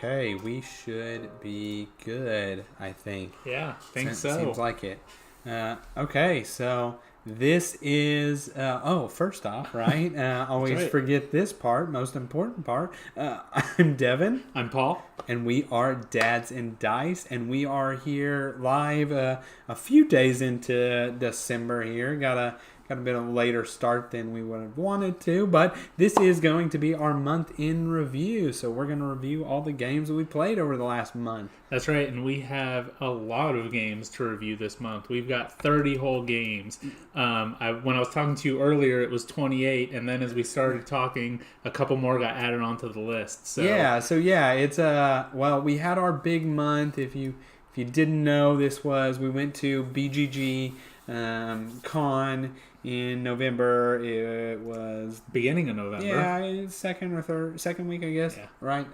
Okay, we should be good, I think. Yeah, think so. Seems like it. Okay, so this is... first off, right? Always right. forget this part, most important part. I'm Devin. I'm Paul. And we are Dads and Dice, and we are here live a few days into December here. Got a bit of a later start than we would have wanted to, but this is going to be our month in review. So we're going to review all the games that we played over the last month. That's right, and we have a lot of games to review this month. We've got 30 whole games. When I was talking to you earlier, it was 28, and then as we started talking, a couple more got added onto the list. So It's we had our big month. If you didn't know, we went to BGG Con in November. It was beginning of November. Yeah, second week, I guess. Yeah. Right.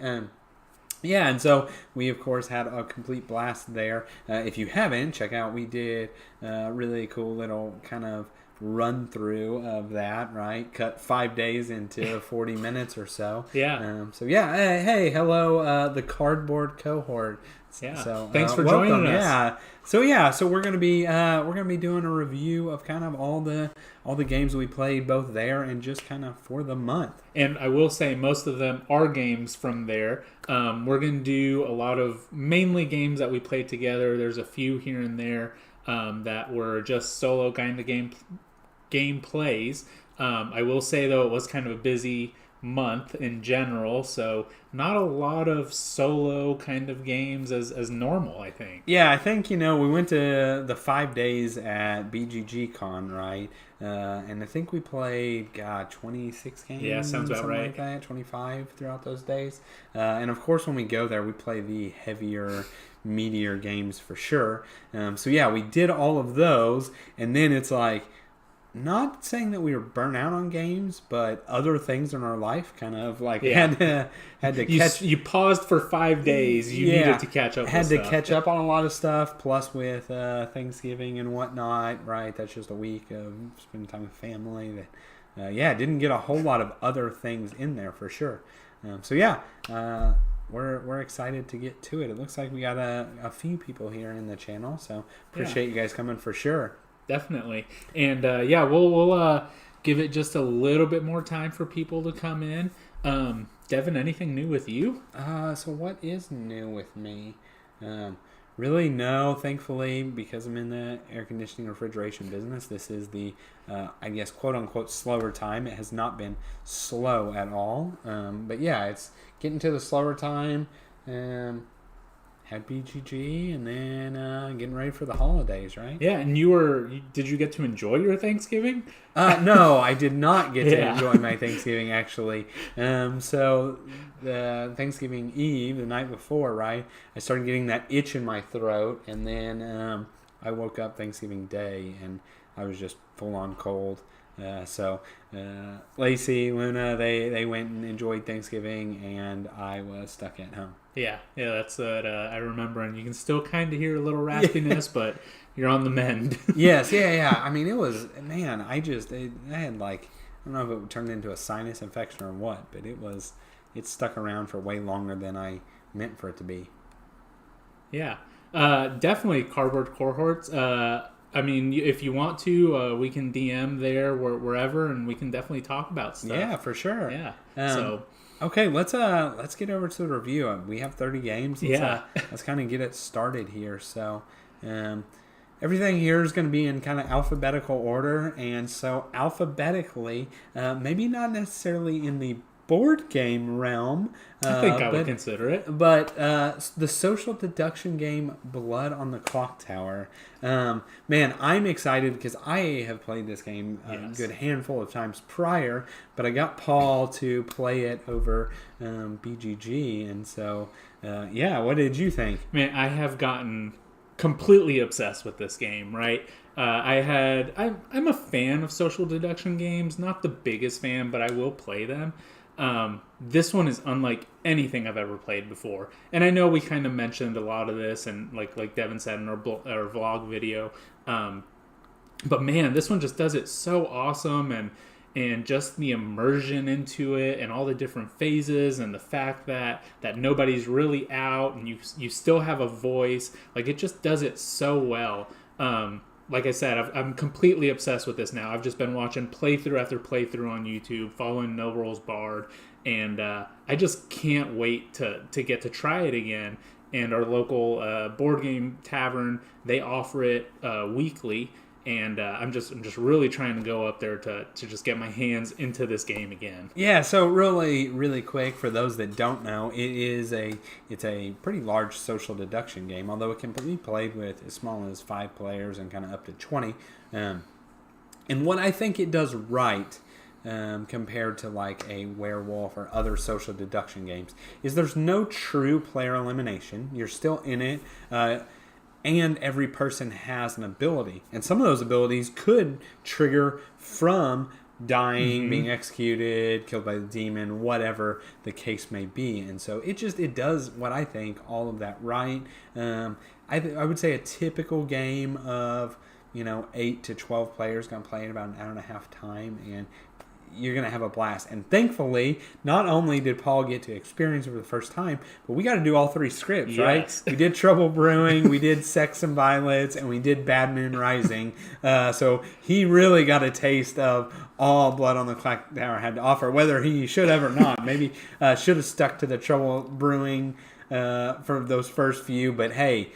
And so we, of course, had a complete blast there. If you haven't, check out, we did a really cool little kind of run through of that, right? Cut 5 days into 40 minutes or so. Yeah. Hello, the cardboard cohort. Yeah. So thanks for welcome. joining us. So we're gonna be doing a review of kind of all the games we played both there and just kind of for the month. And I will say most of them are games from there. We're gonna do a lot of mainly games that we played together. There's a few here and there that were just solo kind of game plays. I will say though it was kind of a busy month in general, so not a lot of solo kind of games as normal, I think. Yeah, I think, we went to the 5 days at BGG Con, right? And I think we played, 26 games. Yeah, sounds about right. Like that, 25 throughout those days. And of course, when we go there, we play the heavier, meatier games for sure. We did all of those, and then it's like, not saying that we were burnt out on games, but other things in our life kind of like had to catch. You paused for 5 days. You needed to catch up. Catch up on a lot of stuff. Plus with Thanksgiving and whatnot, right? That's just a week of spending time with family. That didn't get a whole lot of other things in there for sure. We're excited to get to it. It looks like we got a few people here in the channel, so appreciate you guys coming for sure. Definitely. And we'll give it just a little bit more time for people to come in. Devin, anything new with you? So what is new with me? Really, no. Thankfully, because I'm in the air conditioning refrigeration business, this is the, quote unquote, slower time. It has not been slow at all. It's getting to the slower time. Had BGG and then getting ready for the holidays, right? Yeah, and did you get to enjoy your Thanksgiving? No, I did not get to enjoy my Thanksgiving, actually. So the Thanksgiving Eve, the night before, right, I started getting that itch in my throat, and then I woke up Thanksgiving Day, and I was just full-on cold. Lacey, Luna, they went and enjoyed Thanksgiving, and I was stuck at home. Yeah, that's what I remember, and you can still kind of hear a little raspiness, but you're on the mend. Yes, yeah. I mean, it was, man, I had like, I don't know if it turned into a sinus infection or what, but it stuck around for way longer than I meant for it to be. Yeah. Definitely cardboard cohorts. I mean, if you want to, we can DM there wherever, and we can definitely talk about stuff. Yeah, for sure. Yeah. Okay, let's get over to the review. We have 30 games. Let's kind of get it started here. So, everything here is going to be in kind of alphabetical order, and so alphabetically, maybe not necessarily in the board game realm. I think I would consider it. But the social deduction game Blood on the Clocktower. Man, I'm excited because I have played this game a good handful of times prior, but I got Paul to play it over BGG, and so, what did you think? Man, I have gotten completely obsessed with this game, right? I'm a fan of social deduction games, not the biggest fan, but I will play them. This one is unlike anything I've ever played before. And I know we kind of mentioned a lot of this, and like Devin said in our vlog video. But man, this one just does it so awesome, and and just the immersion into it and all the different phases and the fact that nobody's really out and you still have a voice. Like, it just does it so well. Like I said, I'm completely obsessed with this now. I've just been watching playthrough after playthrough on YouTube, following No Rules Bard, and I just can't wait to get to try it again. And our local board game tavern, they offer it weekly, and I'm just really trying to go up there to just get my hands into this game again. Yeah, so really quick, for those that don't know, it's a pretty large social deduction game, although it can be played with as small as 5 players and kind of up to 20. And what I think it does right, compared to like a werewolf or other social deduction games, is there's no true player elimination. You're still in it. And every person has an ability. And some of those abilities could trigger from dying, being executed, killed by the demon, whatever the case may be. And so it does what I think, all of that right. I would say a typical game of 8 to 12 players going to play in about an hour and a half time, and you're going to have a blast. And thankfully, not only did Paul get to experience it for the first time, but we got to do all 3 scripts, right? We did Trouble Brewing, we did Sex and Violets, and we did Badman Rising. So he really got a taste of all Blood on the Clocktower had to offer, whether he should have or not. Maybe should have stuck to the Trouble Brewing for those first few, but hey,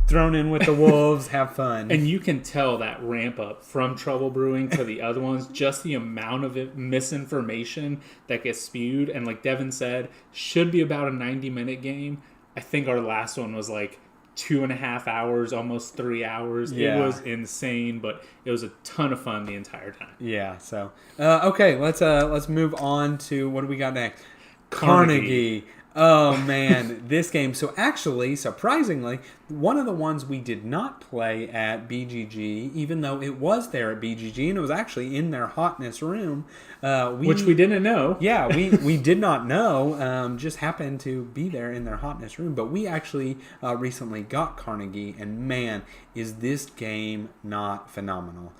thrown in with the wolves, have fun. And you can tell that ramp up from Trouble Brewing to the other ones, just the amount of misinformation that gets spewed. And like Devin said, should be about a 90-minute game. I think our last one was like 2.5 hours, almost 3 hours. Yeah. It was insane, but it was a ton of fun the entire time. Yeah, so okay, let's move on to what do we got next? Carnegie. Oh man, this game. So actually, surprisingly, one of the ones we did not play at BGG, even though it was there at BGG, and it was actually in their hotness room. Which we didn't know. Yeah, we did not know. Just happened to be there in their hotness room. But we actually recently got Carnegie, and man, is this game not phenomenal.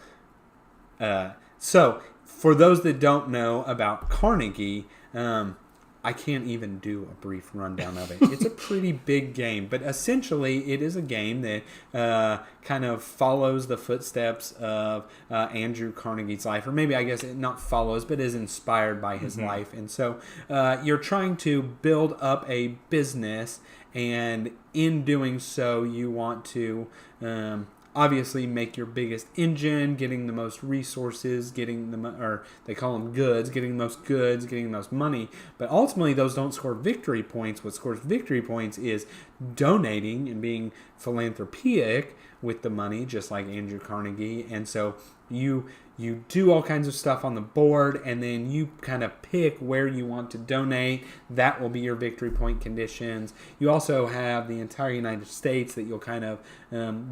So, for those that don't know about Carnegie, I can't even do a brief rundown of it. It's a pretty big game, but essentially it is a game that kind of follows the footsteps of Andrew Carnegie's life, or maybe I guess it not follows, but is inspired by his life. And so you're trying to build up a business, and in doing so, you want to obviously make your biggest engine, getting the most resources, or they call them goods, getting the most goods, getting the most money. But ultimately, those don't score victory points. What scores victory points is donating and being philanthropic with the money, just like Andrew Carnegie. And so you do all kinds of stuff on the board, and then you kind of pick where you want to donate. That will be your victory point conditions. You also have the entire United States that you'll kind of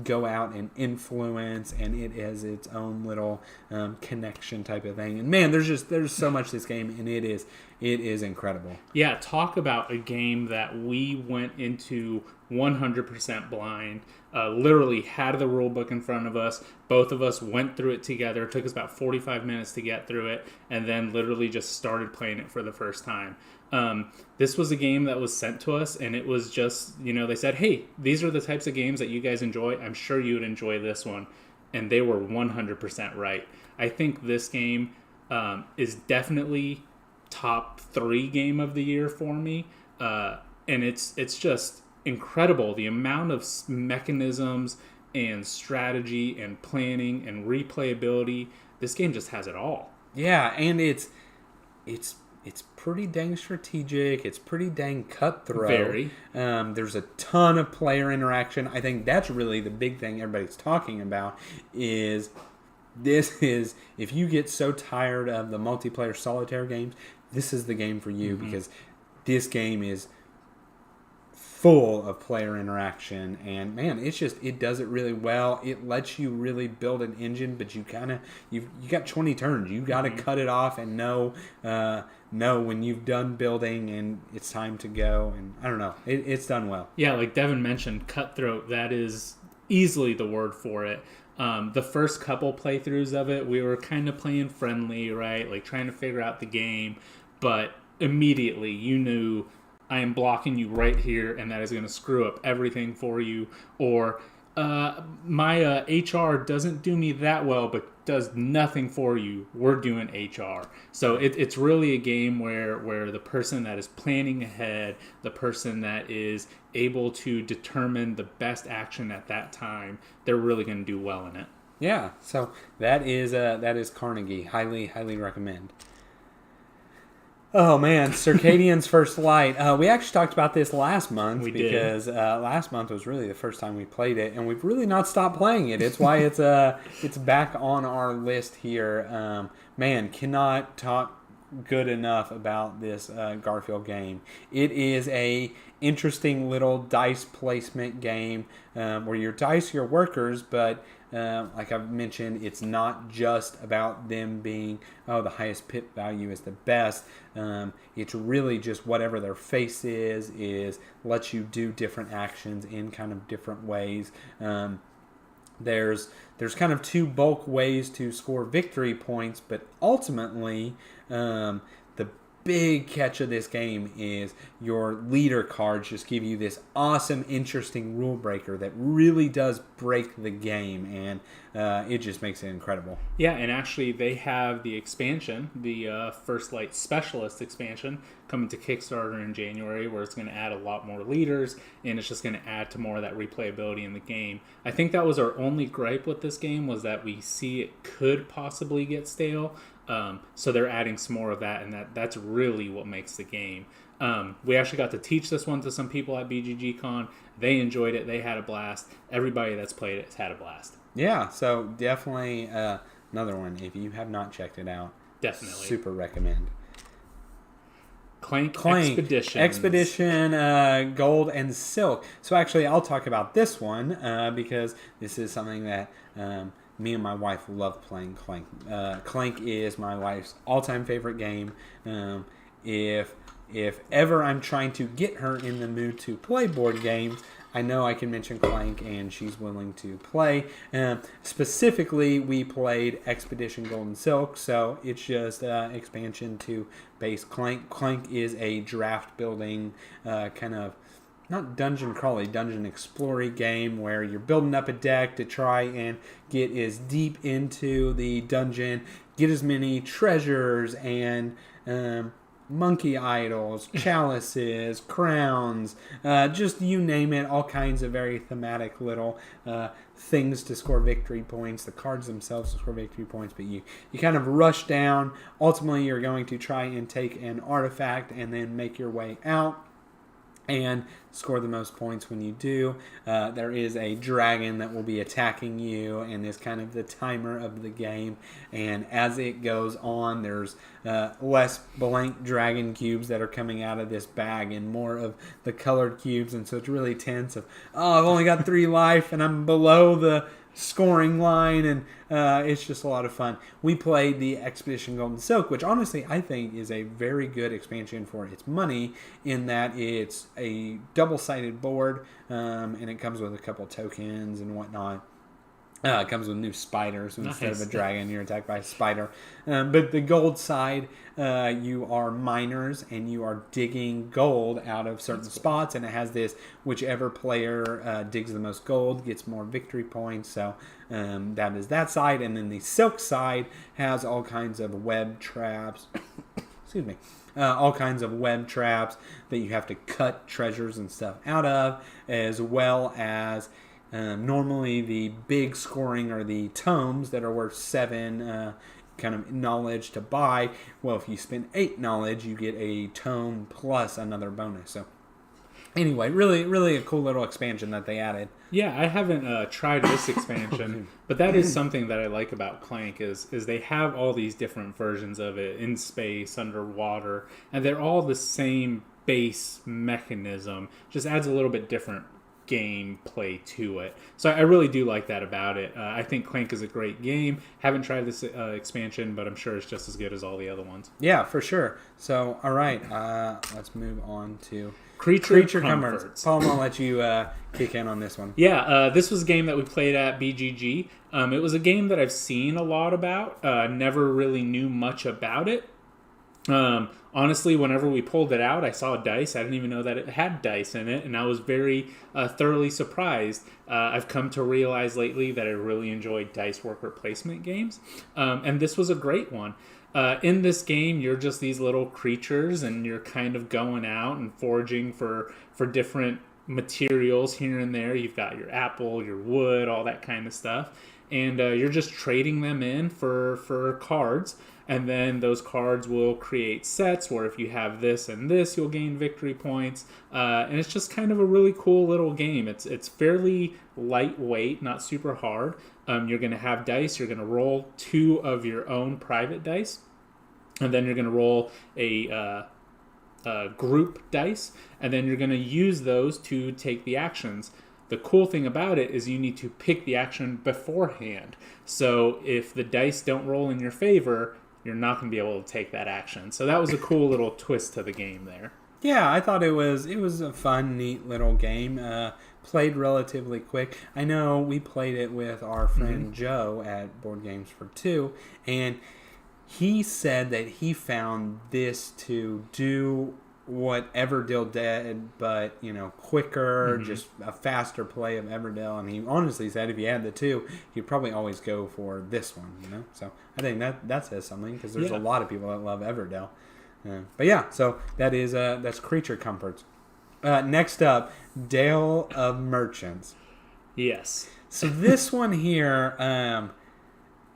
go out and influence, and it has its own little connection type of thing. And man, there's so much to this game, and it is incredible. Yeah, talk about a game that we went into 100% blind. Literally had the rule book in front of us. Both of us went through it together. It took us about 45 minutes to get through it, and then literally just started playing it for the first time. This was a game that was sent to us, and it was just, they said, hey, these are the types of games that you guys enjoy. I'm sure you would enjoy this one. And they were 100% right. I think this game is definitely top 3 game of the year for me. And it's just incredible, the amount of mechanisms and strategy and planning and replayability. This game just has it all. Yeah, and it's pretty dang strategic. It's pretty dang cutthroat. Very. There's a ton of player interaction. I think that's really the big thing everybody's talking about is if you get so tired of the multiplayer solitaire games, this is the game for you, because this game is full of player interaction, and man, it does it really well. It lets you really build an engine, but you got 20 turns. You got to cut it off and know when you've done building and it's time to go. And I don't know, it's done well. Yeah, like Devin mentioned, cutthroat. That is easily the word for it. The first couple playthroughs of it, we were kind of playing friendly, right? Like trying to figure out the game, but immediately you knew I am blocking you right here, and that is going to screw up everything for you. Or my HR doesn't do me that well, but does nothing for you. We're doing HR. So it's really a game where the person that is planning ahead, the person that is able to determine the best action at that time, they're really going to do well in it. Yeah, so that is Carnegie. Highly, highly recommend. Oh man, Circadians First Light. We actually talked about this last month because last month was really the first time we played it, and we've really not stopped playing it. It's why it's back on our list here. Man, cannot talk good enough about this Garfield game. It is a interesting little dice placement game where your dice are your workers, but like I've mentioned, it's not just about them being, the highest pip value is the best. It's really just whatever their face is lets you do different actions in kind of different ways. There's kind of two bulk ways to score victory points, but ultimately, the big catch of this game is your leader cards just give you this awesome, interesting rule breaker that really does break the game, and it just makes it incredible. Yeah, and actually they have the expansion, the First Light Specialist expansion, coming to Kickstarter in January, where it's going to add a lot more leaders, and it's just going to add to more of that replayability in the game. I think that was our only gripe with this game, was that we see it could possibly get stale. So they're adding some more of that, and that's really what makes the game. We actually got to teach this one to some people at BGGCon. They enjoyed it. They had a blast. Everybody that's played it has had a blast. Yeah, so definitely another one. If you have not checked it out, definitely super recommend. Clank Expedition, Gold and Silk. So actually, I'll talk about this one because this is something that me and my wife love playing. Clank. Clank is my wife's all-time favorite game. If ever I'm trying to get her in the mood to play board games, I know I can mention Clank and she's willing to play. Specifically, we played Expedition Gold and Silk, so it's just expansion to base Clank. Clank is a draft building kind of, not dungeon crawly, dungeon exploring game where you're building up a deck to try and get as deep into the dungeon, get as many treasures and monkey idols, chalices, crowns, just you name it, all kinds of very thematic little things to score victory points. The cards themselves to score victory points, but you kind of rush down. Ultimately, you're going to try and take an artifact and then make your way out and score the most points when you do. There is a dragon that will be attacking you and is kind of the timer of the game. And as it goes on, there's less blank dragon cubes that are coming out of this bag and more of the colored cubes. And so it's really tense of, I've only got 3 life and I'm below the scoring line, and it's just a lot of fun. We played the Expedition Golden Silk, which honestly I think is a very good expansion for its money, in that it's a double-sided board, and it comes with a couple tokens and whatnot. It comes with new spiders. So instead of a dragon, you're attacked by a spider. But the gold side, you are miners and you are digging gold out of certain spots. And it has this, whichever player digs the most gold gets more victory points. So that is that side. And then the silk side has all kinds of web traps. Excuse me. All kinds of web traps that you have to cut treasures and stuff out of, as well as normally the big scoring are the tomes that are worth 7 kind of knowledge to buy. Well, if you spend 8 knowledge, you get a tome plus another bonus. So anyway, really a cool little expansion that they added. Yeah, I haven't tried this expansion, but that is something that I like about Clank is they have all these different versions of it in space, underwater, and they're all the same base mechanism, just adds a little bit different gameplay to it. So I really do like that about it. I think Clank is a great game. Haven't tried this expansion, but I'm sure it's just as good as all the other ones. Yeah, for sure. So, all right, let's move on to Creature Comforts. Paul, I'm going to let you kick in on this one. Yeah, this was a game that we played at BGG. It was a game that I've seen a lot about. Never really knew much about it. Honestly, whenever we pulled it out, I saw dice. I didn't even know that it had dice in it, and I was very thoroughly surprised. I've come to realize lately that I really enjoy dice worker placement games, and this was a great one. In this game, you're just these little creatures, and you're kind of going out and foraging for different materials here and there. You've got your apple, your wood, all that kind of stuff, and you're just trading them in for cards. And then those cards will create sets where if you have this and this, you'll gain victory points. And it's just kind of a really cool little game. It's fairly lightweight, not super hard. You're going to have dice. You're going to roll 2 of your own private dice. And then you're going to roll a group dice. And then you're going to use those to take the actions. The cool thing about it is you need to pick the action beforehand. So if the dice don't roll in your favor, you're not going to be able to take that action. So that was a cool little twist to the game there. Yeah, I thought it was a fun, neat little game. Played relatively quick. I know we played it with our friend Joe at Board Games for Two, and he said that he found this to do what Everdell did, but quicker, just a faster play of Everdell. And he honestly said if you had the two, you'd probably always go for this one. So I think that says something, because there's a lot of people that love Everdell. But yeah, so that's Creature Comforts. Next up, Dale of Merchants. Yes. So this one here,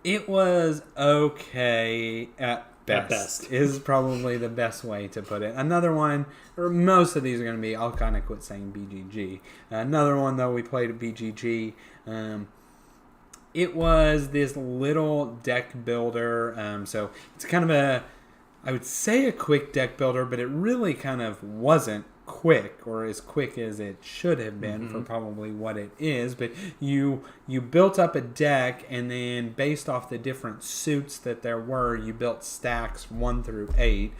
it was okay at best. Is probably the best way to put it. Another one, or most of these are going to be, I'll kind of quit saying BGG. Another one, though, we played at BGG. It was this little deck builder. So it's kind of I would say a quick deck builder, but it really kind of wasn't quick, or as quick as it should have been for probably what it is. But you built up a deck, and then based off the different suits that there were, you built stacks 1 through 8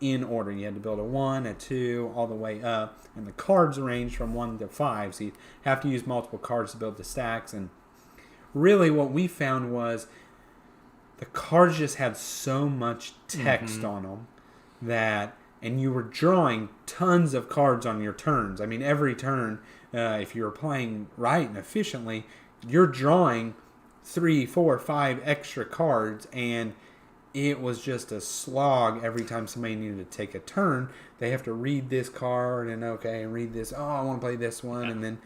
in order. You had to build a 1, a 2, all the way up, and the cards ranged from 1 to 5, so you have to use multiple cards to build the stacks. And really what we found was the cards just had so much text on them that, and you were drawing tons of cards on your turns. I mean, every turn, if you were playing right and efficiently, you're drawing 3, 4, 5 extra cards, and it was just a slog every time somebody needed to take a turn. They have to read this card, and read this. Oh, I want to play this one, and then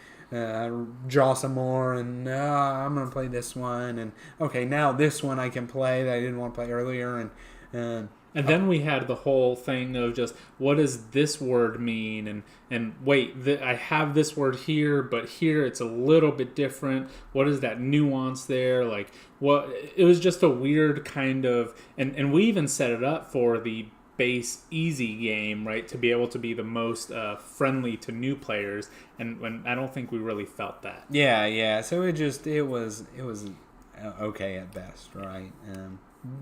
draw some more, and I'm going to play this one, and okay, now this one I can play that I didn't want to play earlier, and then we had the whole thing of just, what does this word mean? And wait, I have this word here, but here it's a little bit different. What is that nuance there? Like, what? It was just a weird kind of, and we even set it up for the base easy game, right, to be able to be the most friendly to new players, and when I don't think we really felt that. Yeah. So it was okay at best, right?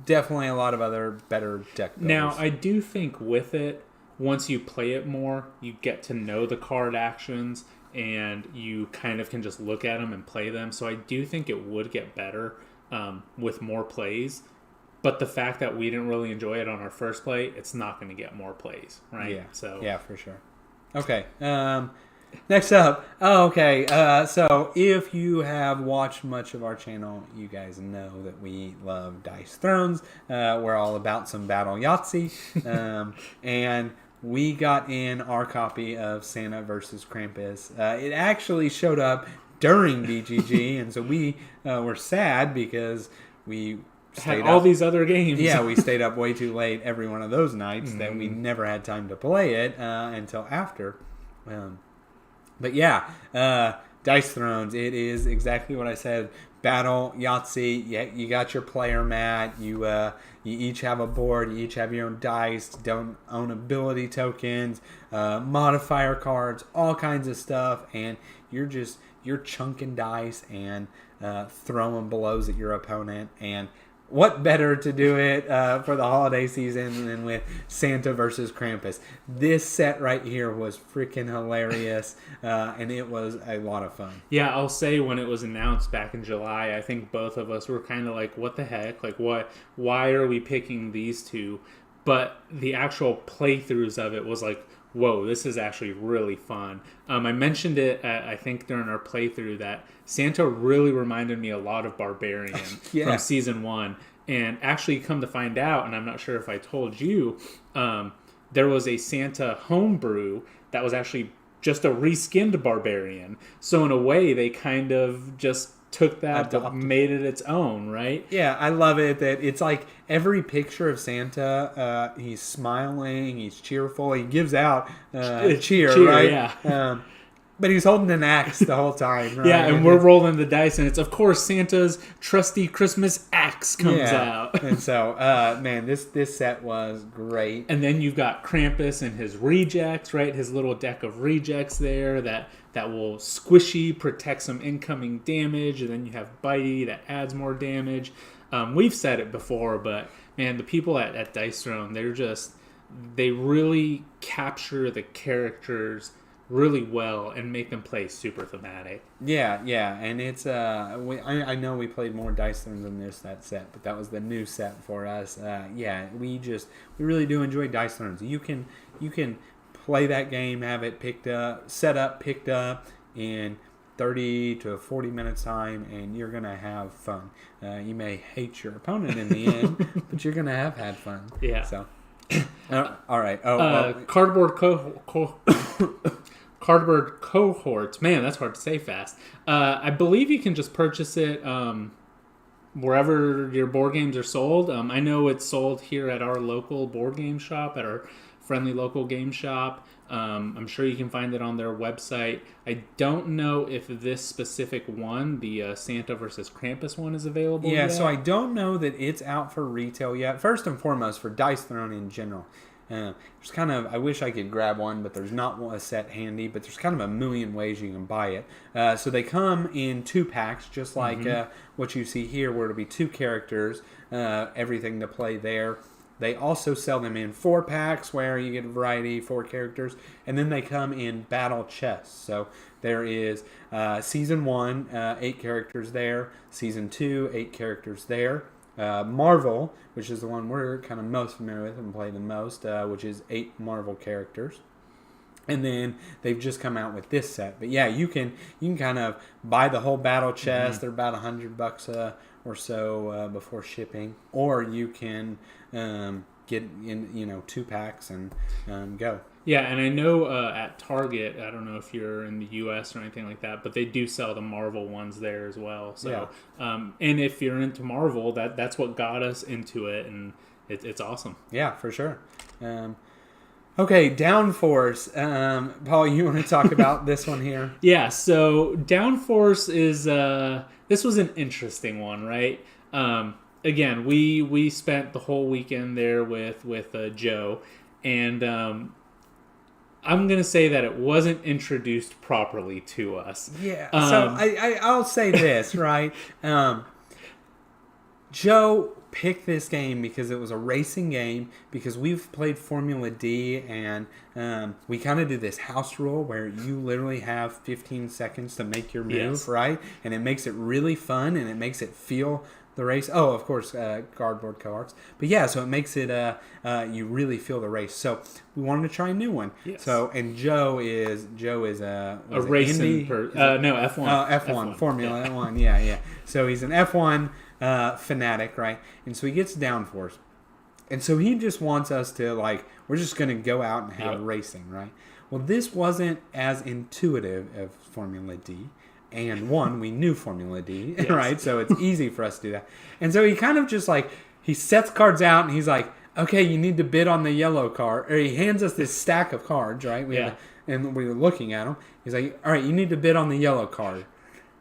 Definitely a lot of other better deck builders. Now, I do think with it, once you play it more, you get to know the card actions, and you kind of can just look at them and play them. So I do think it would get better with more plays. But the fact that we didn't really enjoy it on our first play, it's not going to get more plays, right? Yeah, for sure. Okay. Next up. So if you have watched much of our channel, you guys know that we love Dice Thrones. We're all about some Battle Yahtzee. And we got in our copy of Santa versus Krampus. It actually showed up during BGG, and so we were sad because we had all these other games. Yeah, we stayed up way too late every one of those nights that we never had time to play it until after. But yeah, Dice Thrones, it is exactly what I said. Battle Yahtzee, you got your player mat, you each have a board, you each have your own dice, don't own ability tokens, modifier cards, all kinds of stuff, and you're chunking dice and throwing blows at your opponent. And what better to do it for the holiday season than with Santa versus Krampus? This set right here was freaking hilarious, and it was a lot of fun. Yeah, I'll say when it was announced back in July, I think both of us were kind of like, what the heck? Like, what? Why are we picking these two? But the actual playthroughs of it was like, whoa, this is actually really fun. I mentioned it, I think, during our playthrough that Santa really reminded me a lot of Barbarian from Season 1. And actually, come to find out, and I'm not sure if I told you, there was a Santa homebrew that was actually just a reskinned Barbarian. So in a way, they kind of just took that but made it its own, right? Yeah, I love it that it's like every picture of Santa, he's smiling, he's cheerful, he gives out cheer, right? Yeah. But he's holding an axe the whole time, right? Yeah, and we're rolling the dice, and it's, of course, Santa's trusty Christmas axe comes out. And so, man, this set was great. And then you've got Krampus and his rejects, right? His little deck of rejects there that will squishy, protect some incoming damage. And then you have bitey that adds more damage. We've said it before, but, man, the people at Dice Throne, they really capture the characters really well and make them play super thematic. Yeah, and it's I know we played more Dice Thrones than that set, but that was the new set for us. We really do enjoy Dice Thrones. You can play that game, have it picked up in 30 to 40 minutes time, and you're gonna have fun. You may hate your opponent in the end, but you're gonna have had fun. Yeah. So all right. Cardboard cohorts. Man, that's hard to say fast. I believe you can just purchase it wherever your board games are sold. I know it's sold here at our local board game shop, at our friendly local game shop. I'm sure you can find it on their website. I don't know if this specific one, the Santa versus Krampus one, is available yet. So I don't know that it's out for retail yet. First and foremost, for Dice Throne in general. There's kind of, I wish I could grab one, but there's not a set handy, but there's kind of a million ways you can buy it. So they come in 2 packs, just like what you see here, where it'll be 2 characters, everything to play there. They also sell them in 4 packs, where you get a variety, 4 characters, and then they come in battle chests. So there is Season 1, 8 characters there, Season 2, 8 characters there. Marvel, which is the one we're kind of most familiar with and play the most, which is 8 Marvel characters. And then they've just come out with this set. But yeah, you can kind of buy the whole battle chest. They're about $100 or so before shipping, or you can get in 2 packs and go. Yeah, and I know at Target, I don't know if you're in the U.S. or anything like that, but they do sell the Marvel ones there as well. So, and if you're into Marvel, that's what got us into it, and it's awesome. Yeah, for sure. Okay, Downforce. Paul, you want to talk about this one here? Yeah, so Downforce is this was an interesting one, right? Again, we spent the whole weekend there with Joe, and I'm going to say that it wasn't introduced properly to us. Yeah, so I'll say this, right? Joe picked this game because it was a racing game, because we've played Formula D, and we kind of do this house rule where you literally have 15 seconds to make your move, right? And it makes it really fun, and it makes it feel the race. Oh, of course, cardboard cohorts. But yeah, so it makes it, you really feel the race. So we wanted to try a new one. Yes. So, and Joe is a racing no, F1. F1, Formula 1, yeah. So he's an F1 fanatic, right? And so he gets Downforce. And so he just wants us to, we're just going to go out and have racing, right? Well, this wasn't as intuitive as Formula D. And we knew Formula D, right? So it's easy for us to do that. And so he kind of just he sets cards out, and he's like, okay, you need to bid on the yellow card. Or he hands us this stack of cards, right? And we were looking at them. He's like, all right, you need to bid on the yellow card.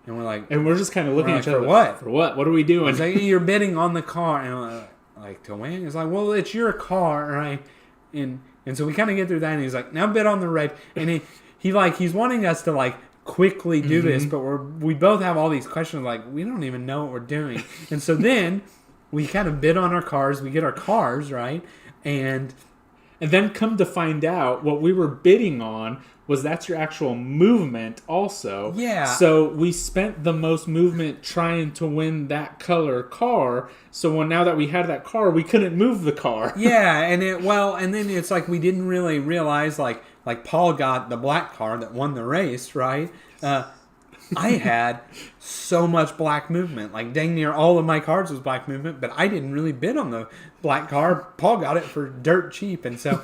And we're like... And we're just kind of looking at each other. For what? For what? What are we doing? He's like, you're bidding on the car. And I'm like, to win? He's like, well, it's your car, right? And so we kind of get through that, and he's like, now bid on the red. And he's wanting us to, quickly do this, but we both have all these questions, like, we don't even know what we're doing. And so then we kind of bid on our cars. We get our cars, right? And then come to find out, what we were bidding on was that's your actual movement also. Yeah. So we spent the most movement trying to win that color car. So now that we had that car, we couldn't move the car. Yeah, and then it's like we didn't really realize, like Paul got the black car that won the race, right? I had so much black movement. Like, dang near all of my cards was black movement, but I didn't really bid on the black car. Paul got it for dirt cheap. And so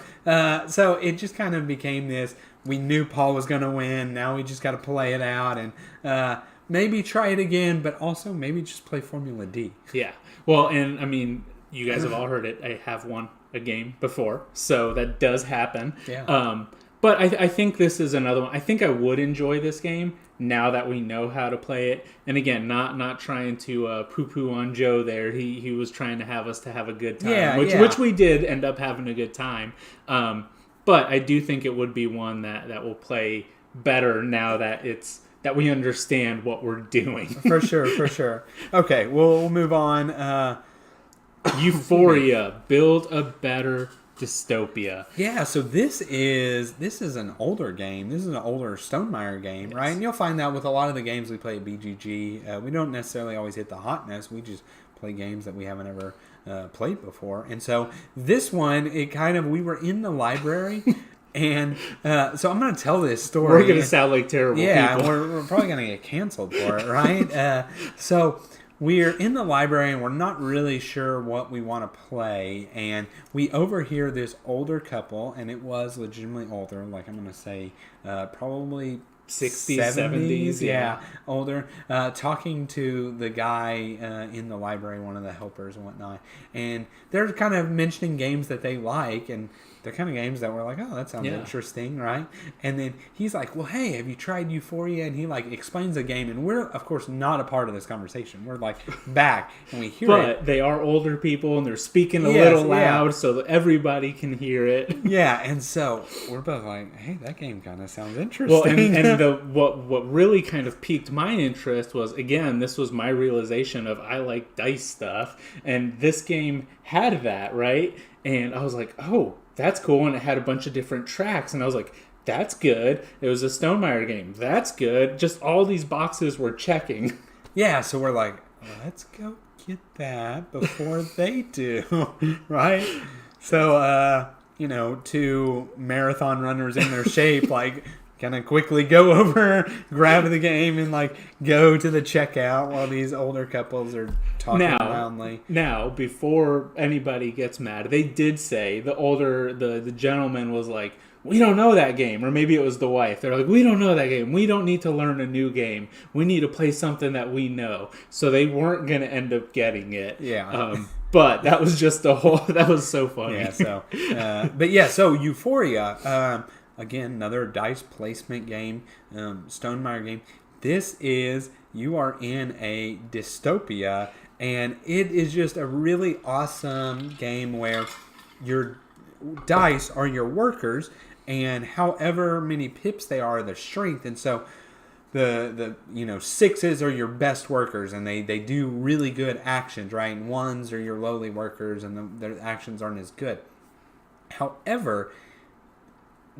so it just kind of became this, we knew Paul was going to win. Now we just got to play it out and maybe try it again, but also maybe just play Formula D. Yeah. Well, and I mean, you guys have all heard it. I have won a game before, so that does happen. Yeah. But I think this is another one. I think I would enjoy this game now that we know how to play it. And again, not trying to poo-poo on Joe there. He was trying to have us to have a good time, which we did end up having a good time. But I do think it would be one that will play better now that we understand what we're doing. For sure. Okay, we'll move on. Euphoria, build a better dystopia. Yeah, so this is an older game. This is an older Stonemaier game, right? And you'll find that with a lot of the games we play at BGG. We don't necessarily always hit the hotness. We just play games that we haven't ever played before. And so this one, we were in the library. And so I'm going to tell this story. We're going to sound like terrible people. Yeah, we're probably going to get canceled for it, right? So we're in the library and we're not really sure what we want to play. And we overhear this older couple, and it was legitimately older, like I'm going to say probably 60s, 70s, yeah, older, talking to the guy in the library, one of the helpers and whatnot. And they're kind of mentioning games that they like, and they're kind of games that we're like, oh, that sounds interesting, right? And then he's like, well, hey, have you tried Euphoria? And he explains the game, and we're, of course, not a part of this conversation. We're back, and we hear it. But they are older people, and they're speaking a little loud so that everybody can hear it. Yeah, and so we're both like, hey, that game kind of sounds interesting. Well, what really kind of piqued my interest was, again, this was my realization of I like dice stuff, and this game had that, right? And I was like, oh, that's cool, and it had a bunch of different tracks, and I was like, that's good. It was a Stonemaier game. That's good. Just all these boxes were checking. Yeah, so we're like, let's go get that before they do, right? So, two marathon runners in their shape, kind of quickly go over, grab the game, and go to the checkout while these older couples are talking loudly. Now, before anybody gets mad, they did say the gentleman was like, we don't know that game, or maybe it was the wife. They're like, we don't know that game. We don't need to learn a new game. We need to play something that we know. So they weren't going to end up getting it. Yeah. But that was just that was so funny. Yeah. So, so Euphoria. Again, another dice placement game, Stonemaier game. This is, you are in a dystopia, and it is just a really awesome game where your dice are your workers, and however many pips they are their strength. And so the sixes are your best workers, and they do really good actions, right? And ones are your lowly workers, and their actions aren't as good. However,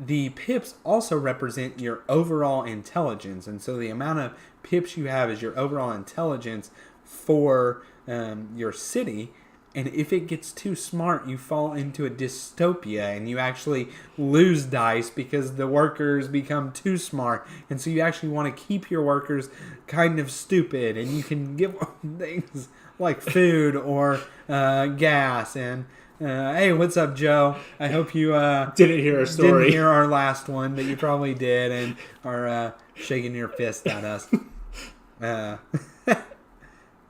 the pips also represent your overall intelligence, and so the amount of pips you have is your overall intelligence for your city. And if it gets too smart, you fall into a dystopia, and you actually lose dice because the workers become too smart. And so you actually want to keep your workers kind of stupid, and you can give them things like food or gas. And hey, what's up, Joe? I hope you didn't hear our story. Didn't hear our last one, but you probably did, and are shaking your fist at us.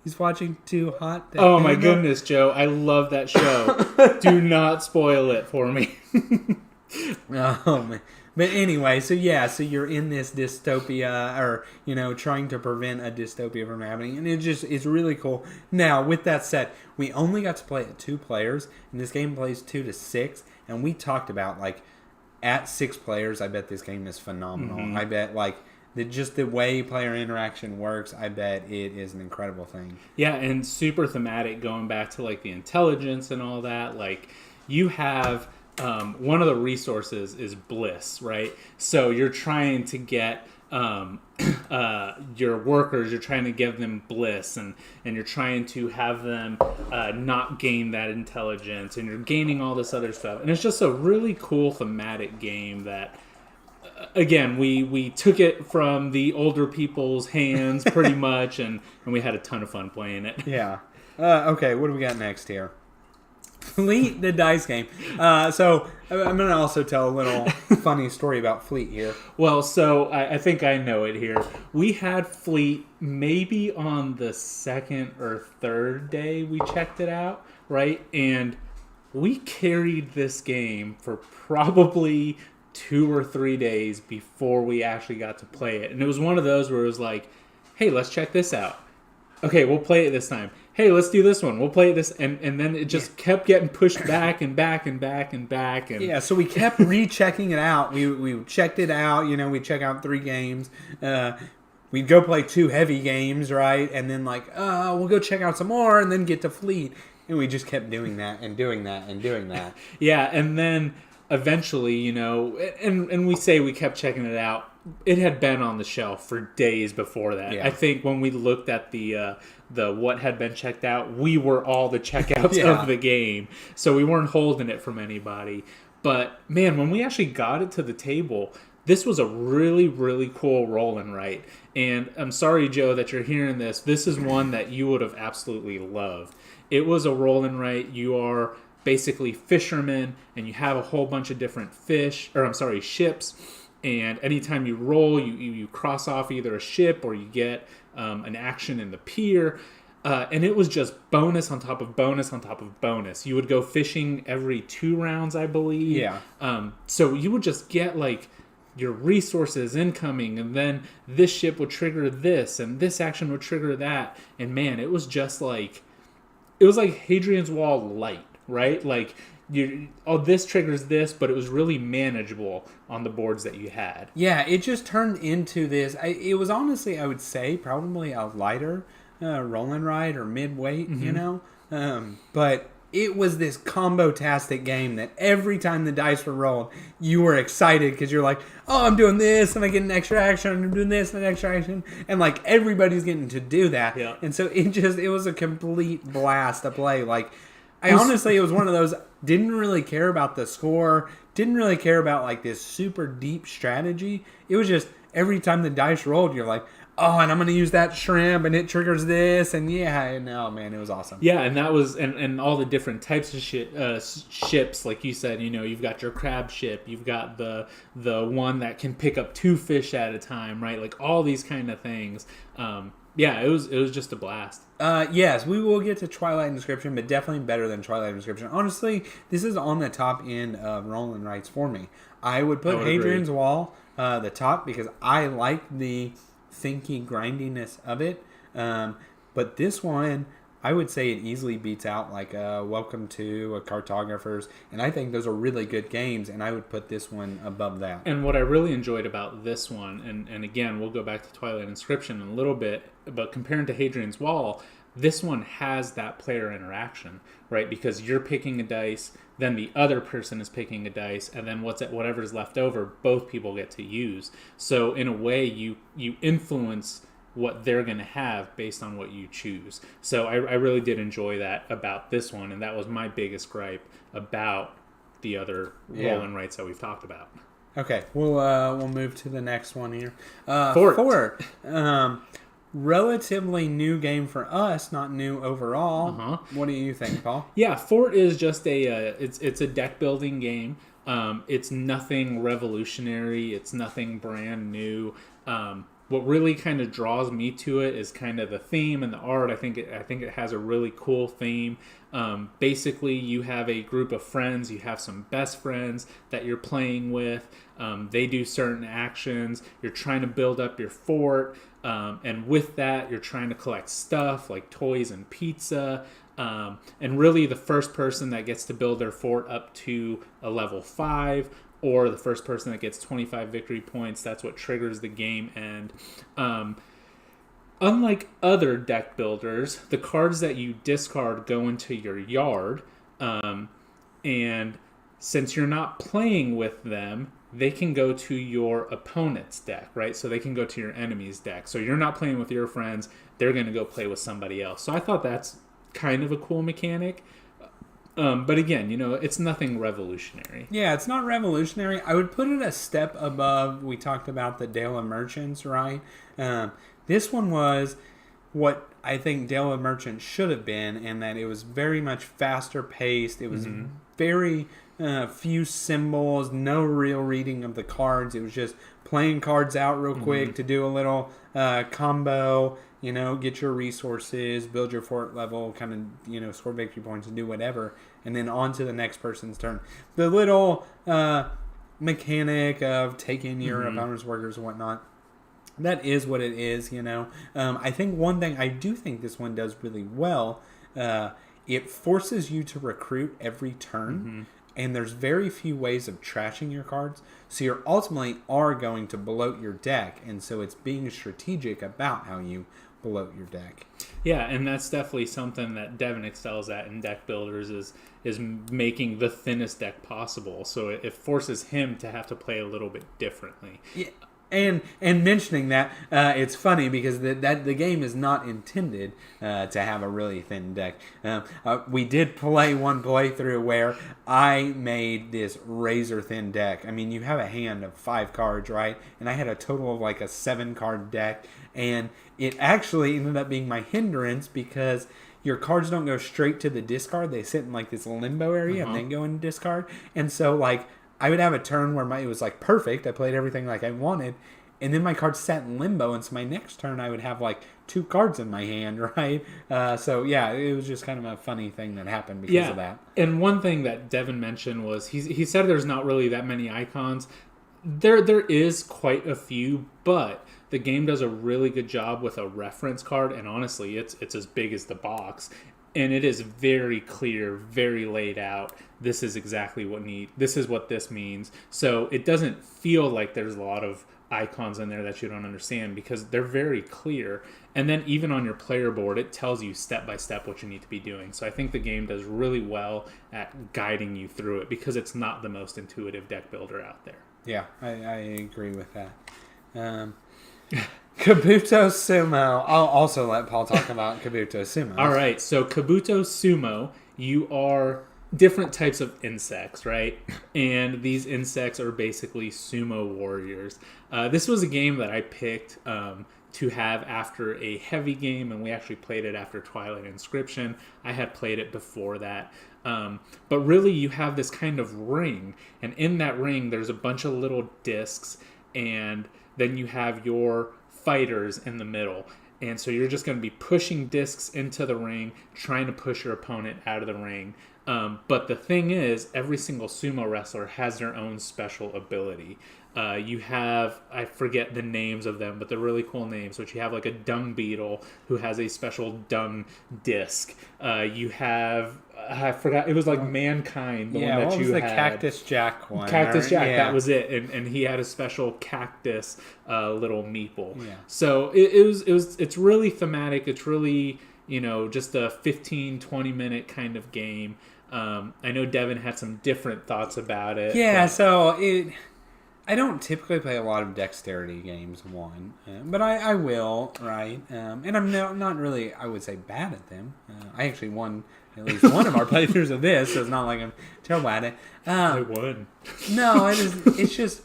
He's watching Too Hot. Oh my goodness, Joe! I love that show. Do not spoil it for me. Oh man. But anyway, so you're in this dystopia, or trying to prevent a dystopia from happening, and it's really cool. Now, with that said, we only got to play it 2 players, and this game plays 2 to 6, and we talked about at 6 players, I bet this game is phenomenal. Mm-hmm. I bet just the way player interaction works, I bet it is an incredible thing. Yeah, and super thematic, going back to like the intelligence and all that. Like you have one of the resources is bliss, right? So you're trying to get your workers, you're trying to give them bliss, and you're trying to have them not gain that intelligence, and you're gaining all this other stuff. And it's just a really cool thematic game that, again, we took it from the older people's hands pretty much, and we had a ton of fun playing it. Yeah. Okay, what do we got next here? Fleet, the dice game. So I'm going to also tell a little funny story about Fleet here. Well, so I think I know it here. We had Fleet maybe on the second or third day we checked it out, right? And we carried this game for probably 2 or 3 days before we actually got to play it. And it was one of those where it was like, hey, let's check this out. Okay, we'll play it this time. Hey, let's do this one. We'll play this. And then it just kept getting pushed back and back and back and back. And yeah, so we kept rechecking it out. We checked it out. We'd check out 3 games. We'd go play 2 heavy games, right? And then we'll go check out some more and then get to Fleet. And we just kept doing that and doing that and doing that. Yeah, and then eventually, and we say we kept checking it out. It had been on the shelf for days before that. Yeah. I think when we looked at the what had been checked out, we were all the checkouts of the game. So we weren't holding it from anybody. But man, when we actually got it to the table, this was a really, really cool roll and write. And I'm sorry, Joe, that you're hearing this. This is one that you would have absolutely loved. It was a roll and write. You are basically fishermen, and you have a whole bunch of different ships. And anytime you roll, you cross off either a ship or you get an action in the pier. And it was just bonus on top of bonus on top of bonus. You would go fishing every 2 rounds, I believe. Yeah. So you would just get your resources incoming, and then this ship would trigger this, and this action would trigger that. And man, it was just it was like Hadrian's Wall light, right? This triggers this, but it was really manageable on the boards that you had. Yeah, it just turned into this. It was honestly, I would say, probably a lighter roll and ride or mid-weight, but it was this combo-tastic game that every time the dice were rolled, you were excited because you're like, oh, I'm doing this, and I get an extra action, and I'm doing this, and an extra action, and everybody's getting to do that. Yeah. And so it was a complete blast to play. It was one of those, didn't really care about the score, didn't really care about this super deep strategy. It was just every time the dice rolled, you're like, oh, and I'm going to use that shrimp, and it triggers this, and oh man, it was awesome. Yeah, and that was, and all the different types of ships, like you said, you've got your crab ship, you've got the one that can pick up 2 fish at a time, right? All these kind of things. Yeah, it was just a blast. Yes, we will get to Twilight Inscription, but definitely better than Twilight Inscription. Honestly, this is on the top end of roll and rights for me. I would put Hadrian's Wall the top because I like the thinky grindiness of it. But this one, I would say it easily beats out Welcome to Cartographers, and I think those are really good games, and I would put this one above that. And what I really enjoyed about this one, and again, we'll go back to Twilight Inscription in a little bit, but comparing to Hadrian's Wall, this one has that player interaction, right? Because you're picking a dice, then the other person is picking a dice, and then whatever's left over, both people get to use. So in a way, you influence what they're going to have based on what you choose. So I really did enjoy that about this one, and that was my biggest gripe about the other roll and rights that we've talked about. Okay, we'll move to the next one here. Fort. Relatively new game for us, not new overall. Uh-huh. What do you think, Paul? Yeah, Fort is just it's a deck building game. It's nothing revolutionary. It's nothing brand new. What really kind of draws me to it is kind of the theme and the art. I think it has a really cool theme. Basically, you have a group of friends. You have some best friends that you're playing with. They do certain actions. You're trying to build up your fort. And with that, you're trying to collect stuff like toys and pizza. And really, the first person that gets to build their fort up to a level 5 or the first person that gets 25 victory points. That's what triggers the game end. Unlike other deck builders, the cards that you discard go into your yard, and since you're not playing with them, they can go to your opponent's deck, right? So they can go to your enemy's deck. So you're not playing with your friends, they're going to go play with somebody else. So I thought that's kind of a cool mechanic. But again, it's nothing revolutionary. Yeah, it's not revolutionary. I would put it a step above. We talked about the Dale of Merchants, right? This one was what I think Dale of Merchants should have been, and that it was very much faster paced. It was very few symbols, no real reading of the cards. It was just playing cards out real quick to do a little combo, get your resources, build your fort level, kind of, score victory points and do whatever, and then on to the next person's turn. The little mechanic of taking your opponent's workers and whatnot, that is what it is, I think one thing I do think this one does really well, it forces you to recruit every turn, and there's very few ways of trashing your cards, so you ultimately are going to bloat your deck, and so it's being strategic about how you bloat your deck. Yeah, and that's definitely something that Devin excels at in deck builders is making the thinnest deck possible, so it forces him to have to play a little bit differently. Yeah. And mentioning that, it's funny because the game is not intended to have a really thin deck. We did play one playthrough where I made this razor thin deck. I mean, you have a hand of 5 cards, right? And I had a total of like a 7-card deck. And it actually ended up being my hindrance because your cards don't go straight to the discard. They sit in like this limbo area and then go into discard. And so like, I would have a turn where it was like perfect. I played everything like I wanted. And then my cards sat in limbo. And so my next turn I would have like 2 cards in my hand, right? So yeah, it was just kind of a funny thing that happened because of that. And one thing that Devin mentioned was he said there's not really that many icons. There is quite a few, but the game does a really good job with a reference card. And honestly, it's as big as the box. And it is very clear, very laid out. This is exactly this is what this means. So it doesn't feel like there's a lot of icons in there that you don't understand because they're very clear. And then even on your player board, it tells you step by step what you need to be doing. So I think the game does really well at guiding you through it because it's not the most intuitive deck builder out there. Yeah, I agree with that. Kabuto Sumo. I'll also let Paul talk about Kabuto Sumo. All right, so Kabuto Sumo, you are different types of insects, right? And these insects are basically sumo warriors. This was a game that I picked to have after a heavy game, and we actually played it after Twilight Inscription. I had played it before that. But really, you have this kind of ring, and in that ring, there's a bunch of little discs, and then you have your fighters in the middle. And so you're just going to be pushing discs into the ring, trying to push your opponent out of the ring. But the thing is, every single sumo wrestler has their own special ability. You have, I forget the names of them, but they're really cool names. But you have like a dung beetle who has a special dung disc. You have, I forgot, it was like Mankind, the one that you had. Yeah, what was the Cactus Jack one? Cactus Jack, that was it. And he had a special cactus little meeple. Yeah. So it's really thematic. It's really, just a 15, 20 minute kind of game. I know Devin had some different thoughts about it. Yeah, so I don't typically play a lot of dexterity games, but I will, right? And I'm not really, I would say, bad at them. I actually won at least one of our playthroughs of this, so it's not like I'm terrible at it. I won. No, it's just,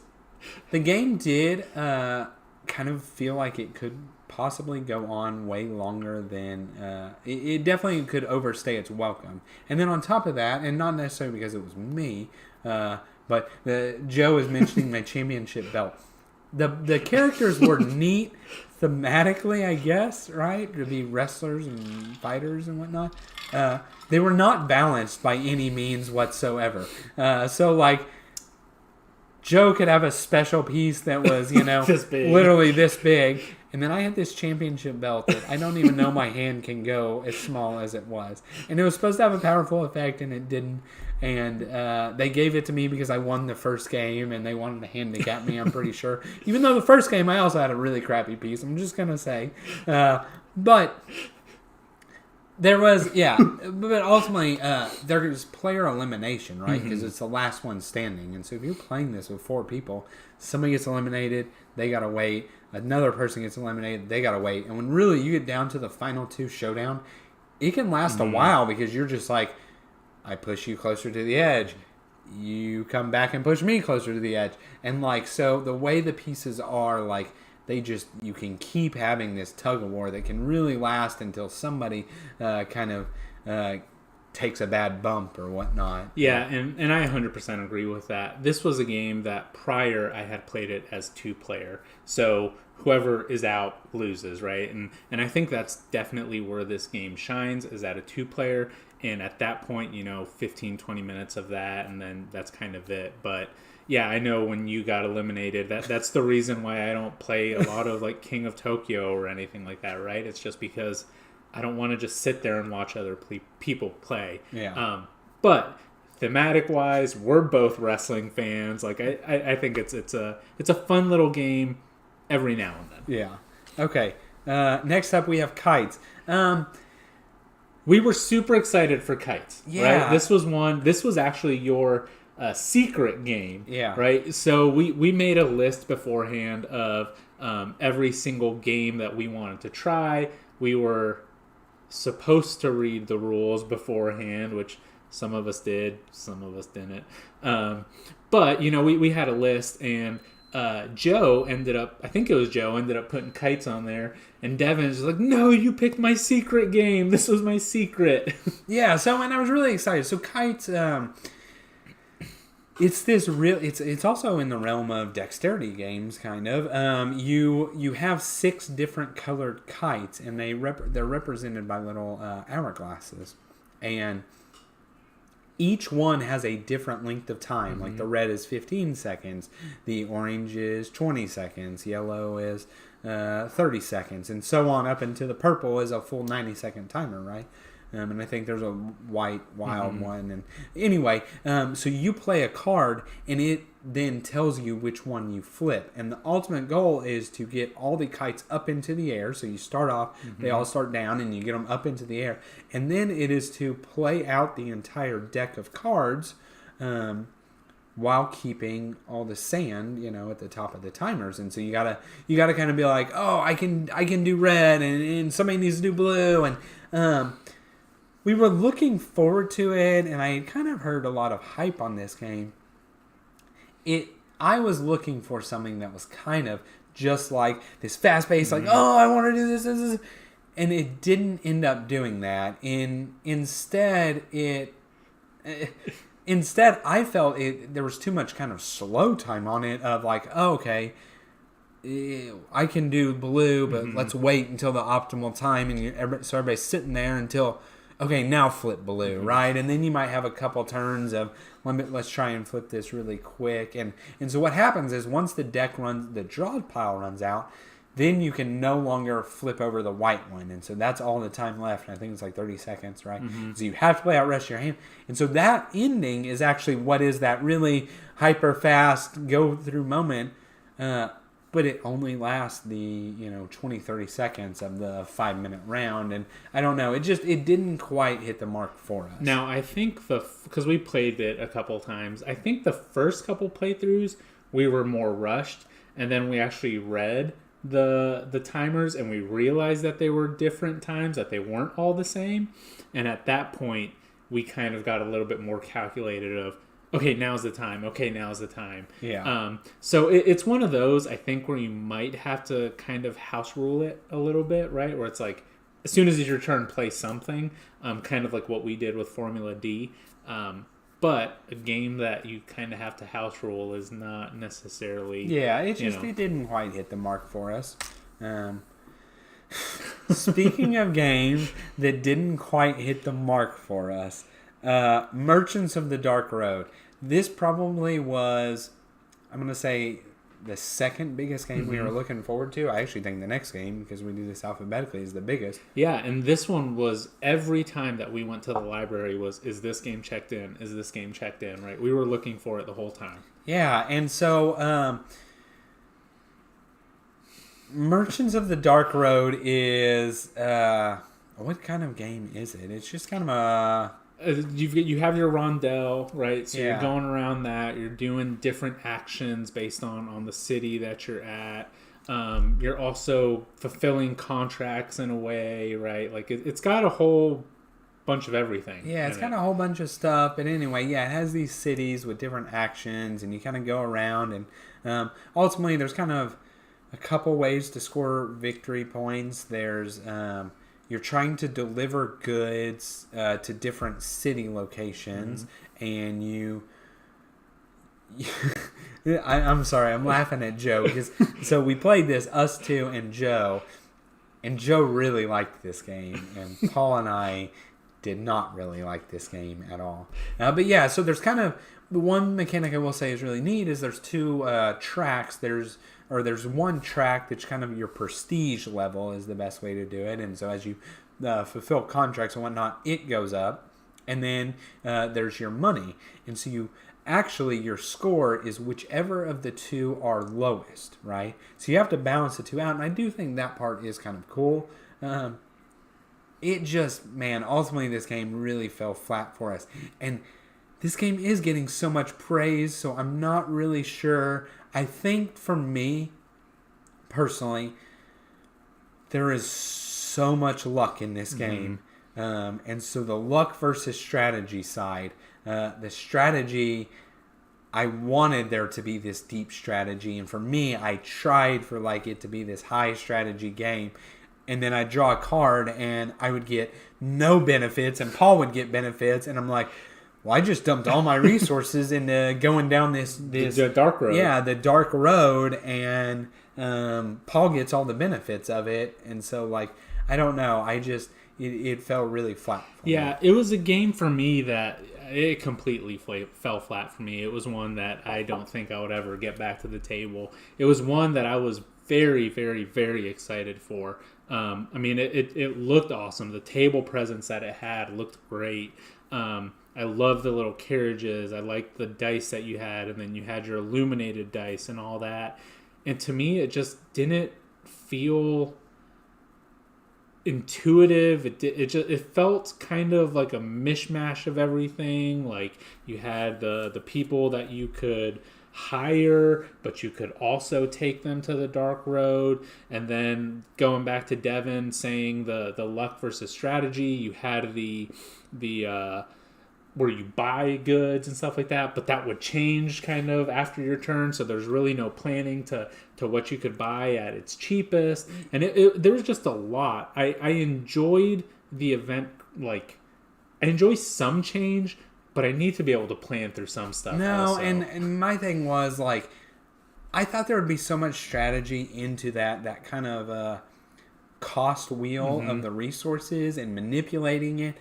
the game did kind of feel like it could possibly go on way longer than it definitely could overstay its welcome. And then on top of that, and not necessarily because it was me, but Joe is mentioning my championship belt. The characters were neat thematically, I guess, right? To be wrestlers and fighters and whatnot. They were not balanced by any means whatsoever. So like, Joe could have a special piece that was, this big. Literally this big. And then I had this championship belt that I don't even know my hand can go as small as it was. And it was supposed to have a powerful effect, and it didn't. And they gave it to me because I won the first game, and they wanted to handicap me, I'm pretty sure. Even though the first game I also had a really crappy piece, I'm just going to say. But there was, but ultimately there's player elimination, right? Because it's the last one standing. And so if you're playing this with 4 people, somebody gets eliminated, they got to wait. Another person gets eliminated, they got to wait. And when really you get down to the final 2 showdown, it can last a while because you're just like, I push you closer to the edge. You come back and push me closer to the edge. And like, so the way the pieces are, like, you can keep having this tug of war that can really last until somebody kind of takes a bad bump or whatnot. Yeah, and I 100% agree with that. This was a game that prior I had played it as 2-player. So whoever is out loses, right? And I think that's definitely where this game shines, is at a 2-player. And at that point, 15, 20 minutes of that, and then that's kind of it. But yeah, I know when you got eliminated, that's the reason why I don't play a lot of like King of Tokyo or anything like that, right? It's just because I don't want to just sit there and watch other people play. Yeah. But thematic wise, we're both wrestling fans. Like I think it's a fun little game every now and then. Yeah. Okay. Next up, we have kites. We were super excited for kites. Yeah. Right? This was actually your secret game. Yeah. Right. So we made a list beforehand of every single game that we wanted to try. We were supposed to read the rules beforehand, which some of us did, some of us didn't. But we had a list, and Joe ended up putting kites on there, and Devin's like, no, you picked my secret game. This was my secret. Yeah, so, and I was really excited. So kites, it's also in the realm of dexterity games, kind of. You have 6 different colored kites, and they're represented by little hourglasses, and each one has a different length of time. Like the red is 15 seconds, the orange is 20 seconds, yellow is 30 seconds, and so on up into the purple is a full 90-second timer, right? And I think there's a white wild one. And anyway, so you play a card, and it then tells you which one you flip. And the ultimate goal is to get all the kites up into the air. So you start off, they all start down, and you get them up into the air. And then it is to play out the entire deck of cards while keeping all the sand, at the top of the timers. And so you gotta kind of be like, oh, I can do red, and somebody needs to do blue, and we were looking forward to it, and I had kind of heard a lot of hype on this game. I was looking for something that was kind of just like this fast-paced, like, oh, I want to do this, and it didn't end up doing that. Instead, I felt there was too much kind of slow time on it of like, oh, okay, I can do blue, but let's wait until the optimal time, and so everybody's sitting there until, okay, now flip blue, right? And then you might have a couple turns of, let's try and flip this really quick. And so what happens is once the draw pile runs out, then you can no longer flip over the white one. And so that's all the time left. And I think it's like 30 seconds, right? So you have to play out rest of your hand. And so that ending is actually what is that really hyper fast go through moment. But it only lasts the 20, 30 seconds of the 5-minute round, and I don't know, it didn't quite hit the mark for us. Now I think because we played it a couple times, I think the first couple playthroughs we were more rushed, and then we actually read the timers, and we realized that they were different times, that they weren't all the same, and at that point we kind of got a little bit more calculated of, okay, now's the time. Okay, now's the time. Yeah. So it's one of those, I think, where you might have to kind of house rule it a little bit, right? Where it's like, as soon as it's your turn, play something, kind of like what we did with Formula D. But a game that you kind of have to house rule is not necessarily... Yeah, it didn't quite hit the mark for us. Speaking of games that didn't quite hit the mark for us, Merchants of the Dark Road. This probably was, I'm going to say, the second biggest game we were looking forward to. I actually think the next game, because we do this alphabetically, is the biggest. Yeah, and this one was every time that we went to the library is this game checked in? Is this game checked in, right? We were looking for it the whole time. Yeah, and so Merchants of the Dark Road is... what kind of game is it? It's just kind of a... You have your rondel, right? So Yeah. you're going around that. You're doing different actions based on the city that you're at. You're also fulfilling contracts in a way, right? Like it's got a whole bunch of everything. Yeah, it's got a whole bunch of stuff. But anyway, yeah, it has these cities with different actions, and you kind of go around. And ultimately, there's kind of a couple ways to score victory points. There's... you're trying to deliver goods to different city locations, and I'm sorry, I'm laughing at Joe because so we played this, us two and Joe really liked this game, and Paul and I did not really like this game at all. But yeah, so there's kind of the one mechanic I will say is really neat is there's two tracks. There's one track that's kind of your prestige level is the best way to do it. And so as you fulfill contracts and whatnot, it goes up. And then there's your money. And so your score is whichever of the two are lowest, right? So you have to balance the two out. And I do think that part is kind of cool. Ultimately this game really fell flat for us. And this game is getting so much praise, so I'm not really sure. I think for me, personally, there is so much luck in this game. And so the luck versus strategy side, the strategy, I wanted there to be this deep strategy. And for me, I tried for it to be this high strategy game. And then I'd draw a card and I would get no benefits and Paul would get benefits. And I'm like... Well, I just dumped all my resources into going down this the dark road. Yeah, the dark road, and Paul gets all the benefits of it, and so I don't know. It fell really flat. Yeah, it was a game for me that it completely fell flat for me. It was one that I don't think I would ever get back to the table. It was one that I was very, very, very excited for. It looked awesome. The table presence that it had looked great. I love the little carriages. I liked the dice that you had, and then you had your illuminated dice and all that. And to me, it just didn't feel intuitive. It felt kind of like a mishmash of everything. Like you had the people that you could hire, but you could also take them to the dark road. And then going back to Devin saying the luck versus strategy, you had the where you buy goods and stuff like that, but that would change kind of after your turn, so there's really no planning to what you could buy at its cheapest. And there was just a lot. I enjoyed the event, I enjoy some change, but I need to be able to plan through some stuff. No, also. and my thing was, I thought there would be so much strategy into that kind of cost wheel of the resources and manipulating it.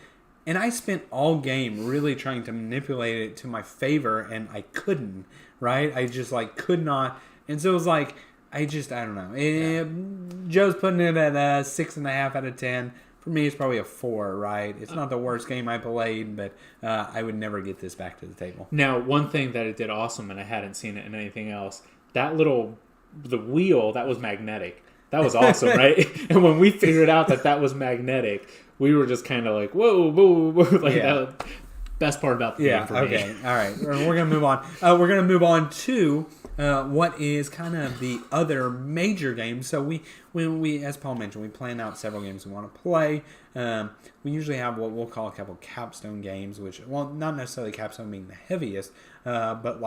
And I spent all game really trying to manipulate it to my favor, and I couldn't, right? I just, could not. And so it was I don't know. Joe's putting it at a 6.5 out of 10. For me, it's probably a 4, right? It's not the worst game I played, but I would never get this back to the table. Now, one thing that it did awesome, and I hadn't seen it in anything else, the wheel, that was magnetic. That was awesome, right? And when we figured out that was magnetic, we were just kind of whoa, whoa, whoa. That was best part about the game for me. Okay, all right. We're going to move on. We're going to move on to what is kind of the other major games. So when we, as Paul mentioned, we plan out several games we want to play. We usually have what we'll call a couple capstone games, which, well, not necessarily capstone being the heaviest, but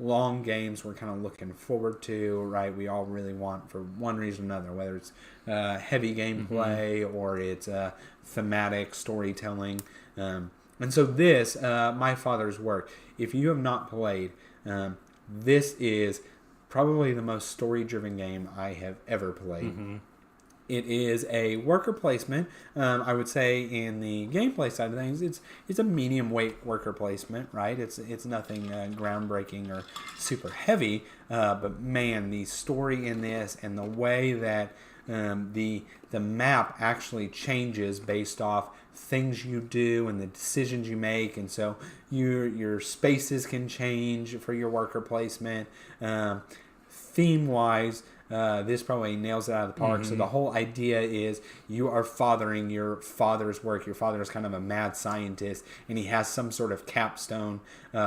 long games we're kind of looking forward to, right? We all really want for one reason or another, whether it's heavy gameplay or it's thematic storytelling. And so this, My Father's Work, if you have not played, this is probably the most story-driven game I have ever played. It is a worker placement. I would say in the gameplay side of things, it's a medium weight worker placement, right? It's nothing groundbreaking or super heavy, but man, the story in this and the way that the map actually changes based off things you do and the decisions you make, and so your spaces can change for your worker placement. Theme wise, this probably nails it out of the park. So the whole idea is you are fathering your father's work. Your father is kind of a mad scientist, and he has some sort of capstone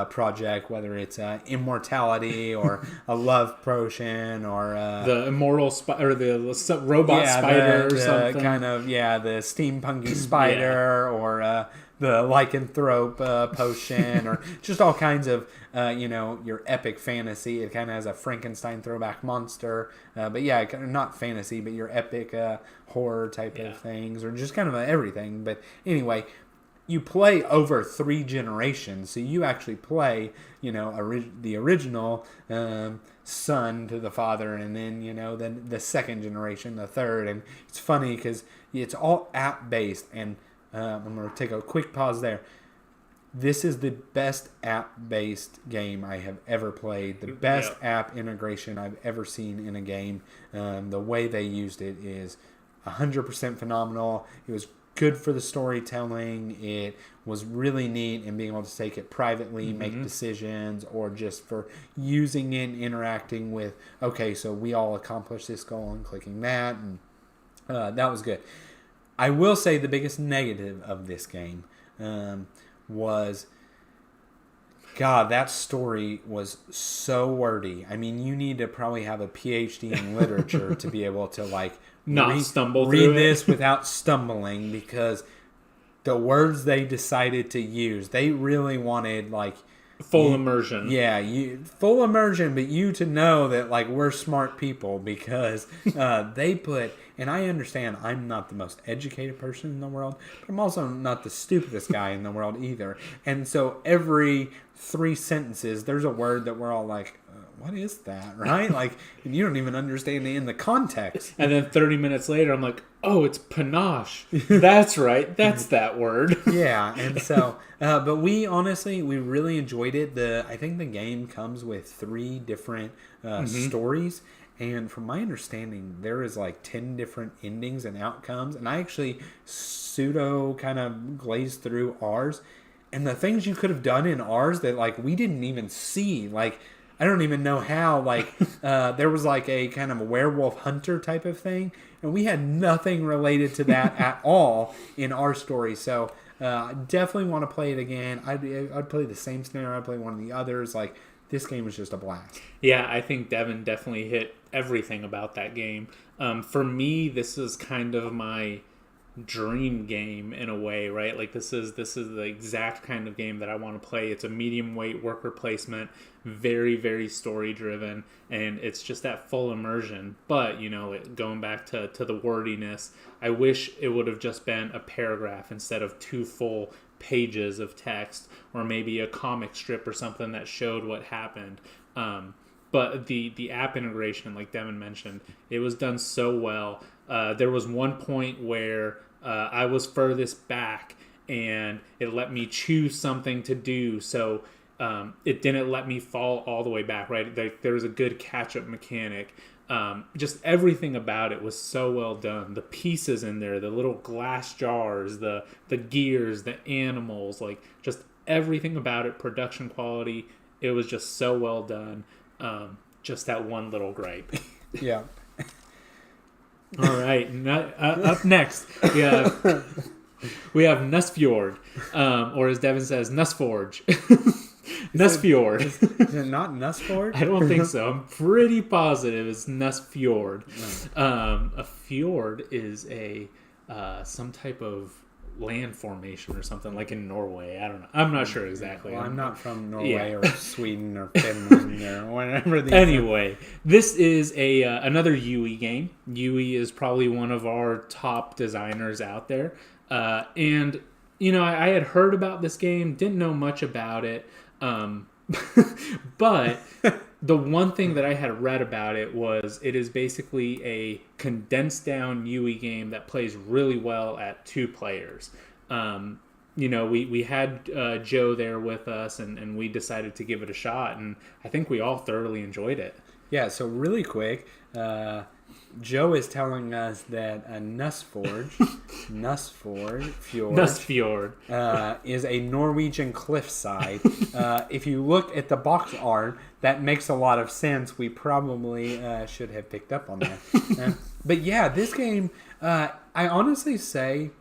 project, whether it's immortality or a love potion or the immortal or the robot spider or something. Kind of the steampunky spider or the lycanthrope potion, or just all kinds of your epic fantasy. It kind of has a Frankenstein throwback monster, but not fantasy, but your epic horror type of things, or just kind of everything. But anyway, you play over 3 generations, so you actually play the original son to the father, and then then the second generation, the third. And it's funny because it's all app based, and I'm going to take a quick pause there. This is the best app-based game I have ever played. The best app integration I've ever seen in a game. The way they used it is 100% phenomenal. It was good for the storytelling. It was really neat in being able to take it privately, make decisions, or just for using it, interacting with, okay, so we all accomplished this goal and clicking that. And that was good. I will say the biggest negative of this game was, God, that story was so wordy. I mean, you need to probably have a PhD in literature to be able to read this without stumbling, because the words they decided to use, they really wanted full immersion. Yeah, full immersion, but you to know that we're smart people, because they put, and I understand I'm not the most educated person in the world, but I'm also not the stupidest guy in the world either. And so every 3 sentences, there's a word that we're all like, what is that, right? And you don't even understand it in the context. And then 30 minutes later, I'm like, oh, it's panache. That's right. That's that word. Yeah, and so, but we really enjoyed it. I think the game comes with 3 different stories. And from my understanding, there is 10 different endings and outcomes. And I actually pseudo kind of glazed through ours. And the things you could have done in ours that we didn't even see, I don't even know how, there was a kind of a werewolf hunter type of thing, and we had nothing related to that at all in our story. So I definitely want to play it again. I'd play the same scenario. I'd play one of the others. This game was just a blast. Yeah, I think Devin definitely hit everything about that game. For me, this is kind of my dream game in a way, right? This is the exact kind of game that I want to play. It's a medium weight worker placement, very, very story driven, and it's just that full immersion. But going back to the wordiness, I wish it would have just been a paragraph instead of 2 full pages of text, or maybe a comic strip or something that showed what happened. But the app integration, like Devin mentioned, it was done so well. There was one point where I was furthest back, and it let me choose something to do, so it didn't let me fall all the way back, right? There was a good catch-up mechanic. Just everything about it was so well done. The pieces in there, the little glass jars, the gears, the animals, just everything about it, production quality, it was just so well done. Just that one little gripe. Yeah. All right. Up next, we have Nusfjord, or as Devin says, Nusforge. Nusfjord. Is it not Nusfjord? I don't think so. I'm pretty positive it's Nusfjord. No. A fjord is some type of land formation or something, like in Norway. I don't know. I'm not sure exactly. Well, I'm not from Norway or Sweden or Finland or whatever. Anyway, this is another Yui game. Yui is probably one of our top designers out there. And, I had heard about this game, didn't know much about it. But The one thing that I had read about it was it is basically a condensed down UE game that plays really well at 2 players. We had Joe there with us, and we decided to give it a shot, and I think we all thoroughly enjoyed it. Yeah, so really quick, Joe is telling us that Nusfjord is a Norwegian cliffside. If you look at the box art, that makes a lot of sense. We probably should have picked up on that. But yeah, this game, I honestly say,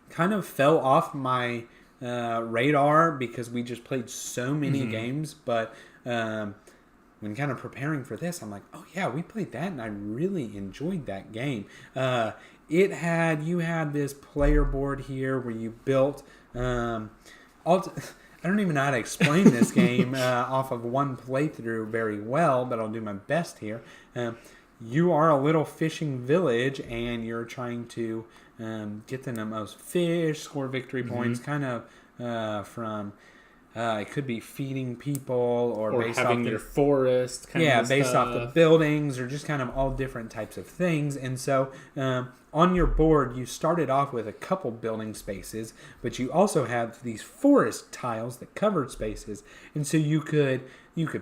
kind of fell off my radar because we just played so many games. But when kind of preparing for this, I'm like, oh yeah, we played that, and I really enjoyed that game. You had this player board here where you built. I don't even know how to explain this game off of one playthrough very well, but I'll do my best here. You are a little fishing village, and you're trying to get the most fish, score victory points, kind of from. It could be feeding people, or based having off your forest. Based off the buildings, or just kind of all different types of things. And so, on your board, you started off with a couple building spaces, but you also have these forest tiles that covered spaces. And so you could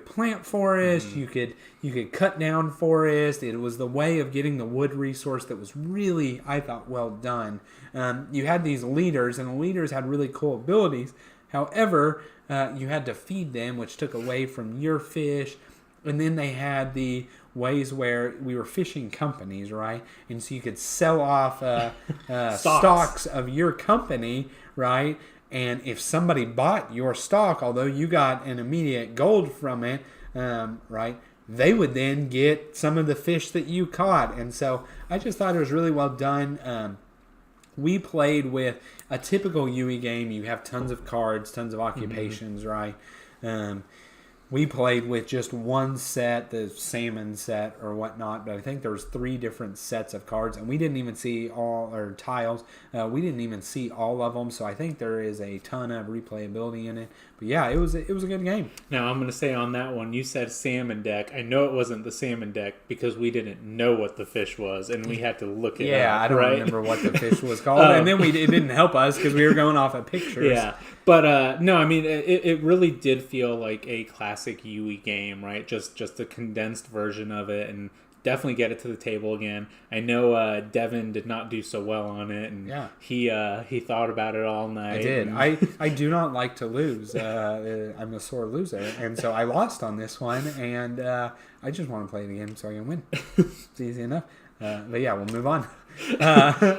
plant forest, you could cut down forest. It was the way of getting the wood resource that was really, I thought, well done. You had these leaders, and the leaders had really cool abilities. However, you had to feed them, which took away from your fish. And then they had the ways where we were fishing companies, right? And so you could sell off stocks of your company, right? And if somebody bought your stock, although you got an immediate gold from it, right, they would then get some of the fish that you caught. And so I just thought it was really well done. We played with a typical UE game. You have tons of cards, tons of occupations, right? We played with just one set, the salmon set or whatnot, but I think there was 3 different sets of cards, and we didn't even see or tiles. We didn't even see all of them, so I think there is a ton of replayability in it. But yeah, it was a good game. Now, I'm going to say on that one, you said salmon deck. I know it wasn't the salmon deck because we didn't know what the fish was, and we had to look it up. Yeah, I don't remember what the fish was called, and then it didn't help us because we were going off of pictures. Yeah, but no, I mean, it really did feel like a classic UE game, right? Just a condensed version of it, and definitely get it to the table again. I know Devin did not do so well on it, and he thought about it all night. I did. I do not like to lose. I'm a sore loser, and so I lost on this one, and I just want to play it again so I can win. It's easy enough. But yeah, we'll move on.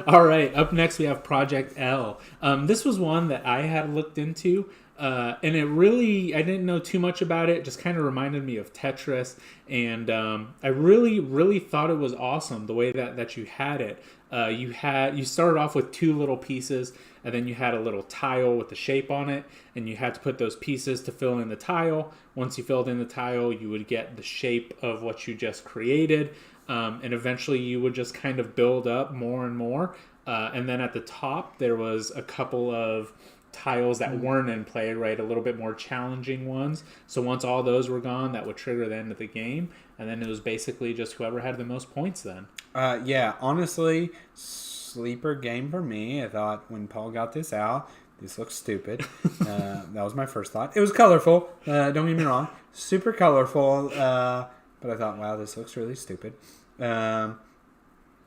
All right, up next we have Project L. This was one that I had looked into. And it really, I didn't know too much about it. Just kind of reminded me of Tetris, and I really thought it was awesome the way that you had it. You started off with 2 little pieces, and then you had a little tile with the shape on it, and you had to put those pieces to fill in the tile. Once you filled in the tile, you would get the shape of what you just created, and eventually you would just kind of build up more and more. And then at the top, there was a couple of tiles that weren't in play, right? A little bit more challenging ones. So once all those were gone, that would trigger the end of the game. And then it was basically just whoever had the most points then. Yeah, honestly, sleeper game for me. I thought when Paul got this out, this looks stupid. That was my first thought. It was colorful. Don't get me wrong. Super colorful. But I thought, wow, this looks really stupid.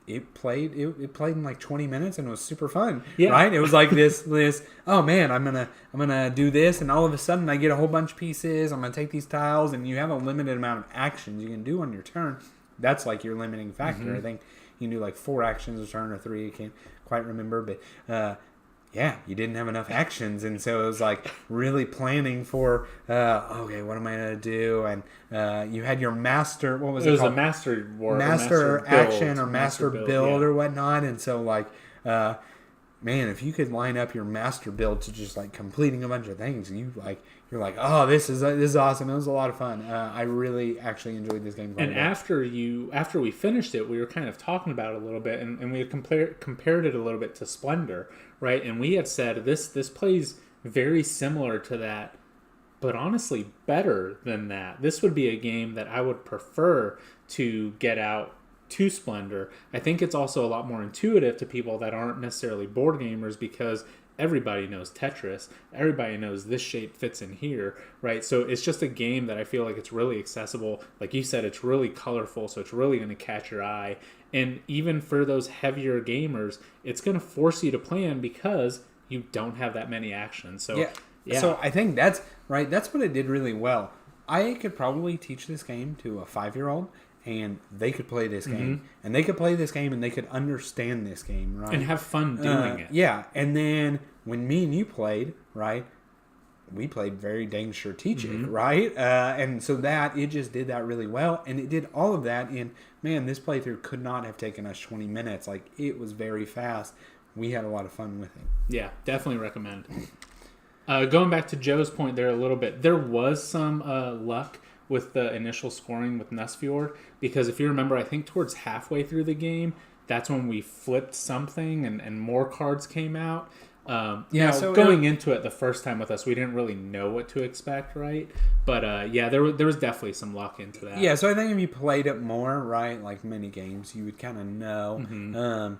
It played in like 20 minutes and it was super fun. Yeah. Right? It was like this oh man, I'm gonna do this, and all of a sudden I get a whole bunch of pieces. I'm gonna take these tiles, and you have a limited amount of actions you can do on your turn. That's like your limiting factor. I think you can do like 4 actions a turn or 3. I can't quite remember, but yeah, you didn't have enough actions, and so it was like really planning for okay, what am I gonna do? And you had your master. What was it? It was called? A master war, master action or master build yeah. or whatnot, and so like, man, if you could line up your master build to just like completing a bunch of things, you're like, oh, this is awesome. It was a lot of fun. I really actually enjoyed this game. And after we finished it, we were kind of talking about it a little bit, and we had compared it a little bit to Splendor, right? And we had said this plays very similar to that, but honestly better than that. This would be a game that I would prefer to get out to Splendor. I think it's also a lot more intuitive to people that aren't necessarily board gamers, because everybody knows Tetris. Everybody knows this shape fits in here, right? So it's just a game that I feel like it's really accessible. Like you said, it's really colorful, so it's really going to catch your eye. And even for those heavier gamers, it's going to force you to plan because you don't have that many actions. So yeah. So I think that's right. That's what it did really well. I could probably teach this game to a 5-year-old, and they could play this game, and they could play this game, and they could understand this game, right? And have fun doing it. Yeah, and then when me and you played, right, we played very dang strategic, right? And so it just did that really well, and it did all of that in, man, this playthrough could not have taken us 20 minutes. Like, it was very fast. We had a lot of fun with it. Yeah, definitely recommend. Going back to Joe's point there a little bit, there was some luck with the initial scoring with Nusfjord, because if you remember, I think towards halfway through the game, that's when we flipped something and more cards came out. So going into it the first time with us, we didn't really know what to expect, right? But there was definitely some luck into that. Yeah, so I think if you played it more, right, like many games, you would kind of know.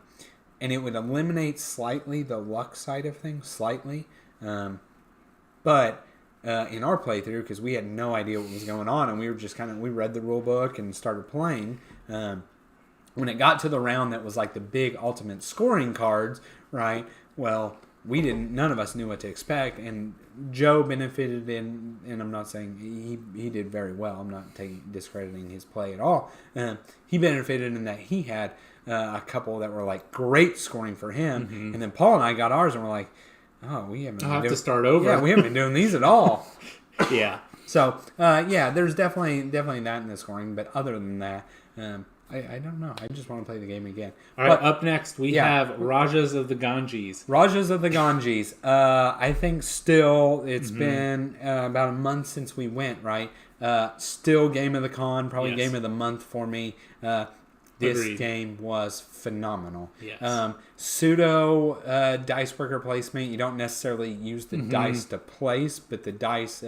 And it would eliminate slightly the luck side of things, slightly. But in our playthrough, because we had no idea what was going on, and we were just we read the rule book and started playing. When it got to the round that was like the big ultimate scoring cards, right? Well, none of us knew what to expect, and Joe benefited and I'm not saying he did very well. I'm not discrediting his play at all. He benefited in that he had a couple that were like great scoring for him, and then Paul and I got ours, and we're like, oh, we haven't. I'll have to start over. Yeah, we haven't been doing these at all. Yeah. So there's definitely that in the scoring, but other than that, I don't know. I just want to play the game again. All right, up next we have Rajas of the Ganges. Rajas of the Ganges. I think still it's been about a month since we went, right? Still game of the con, probably game of the month for me. This Agreed. game was phenomenal. Yes. Pseudo dice worker placement. You don't necessarily use the dice to place, but the dice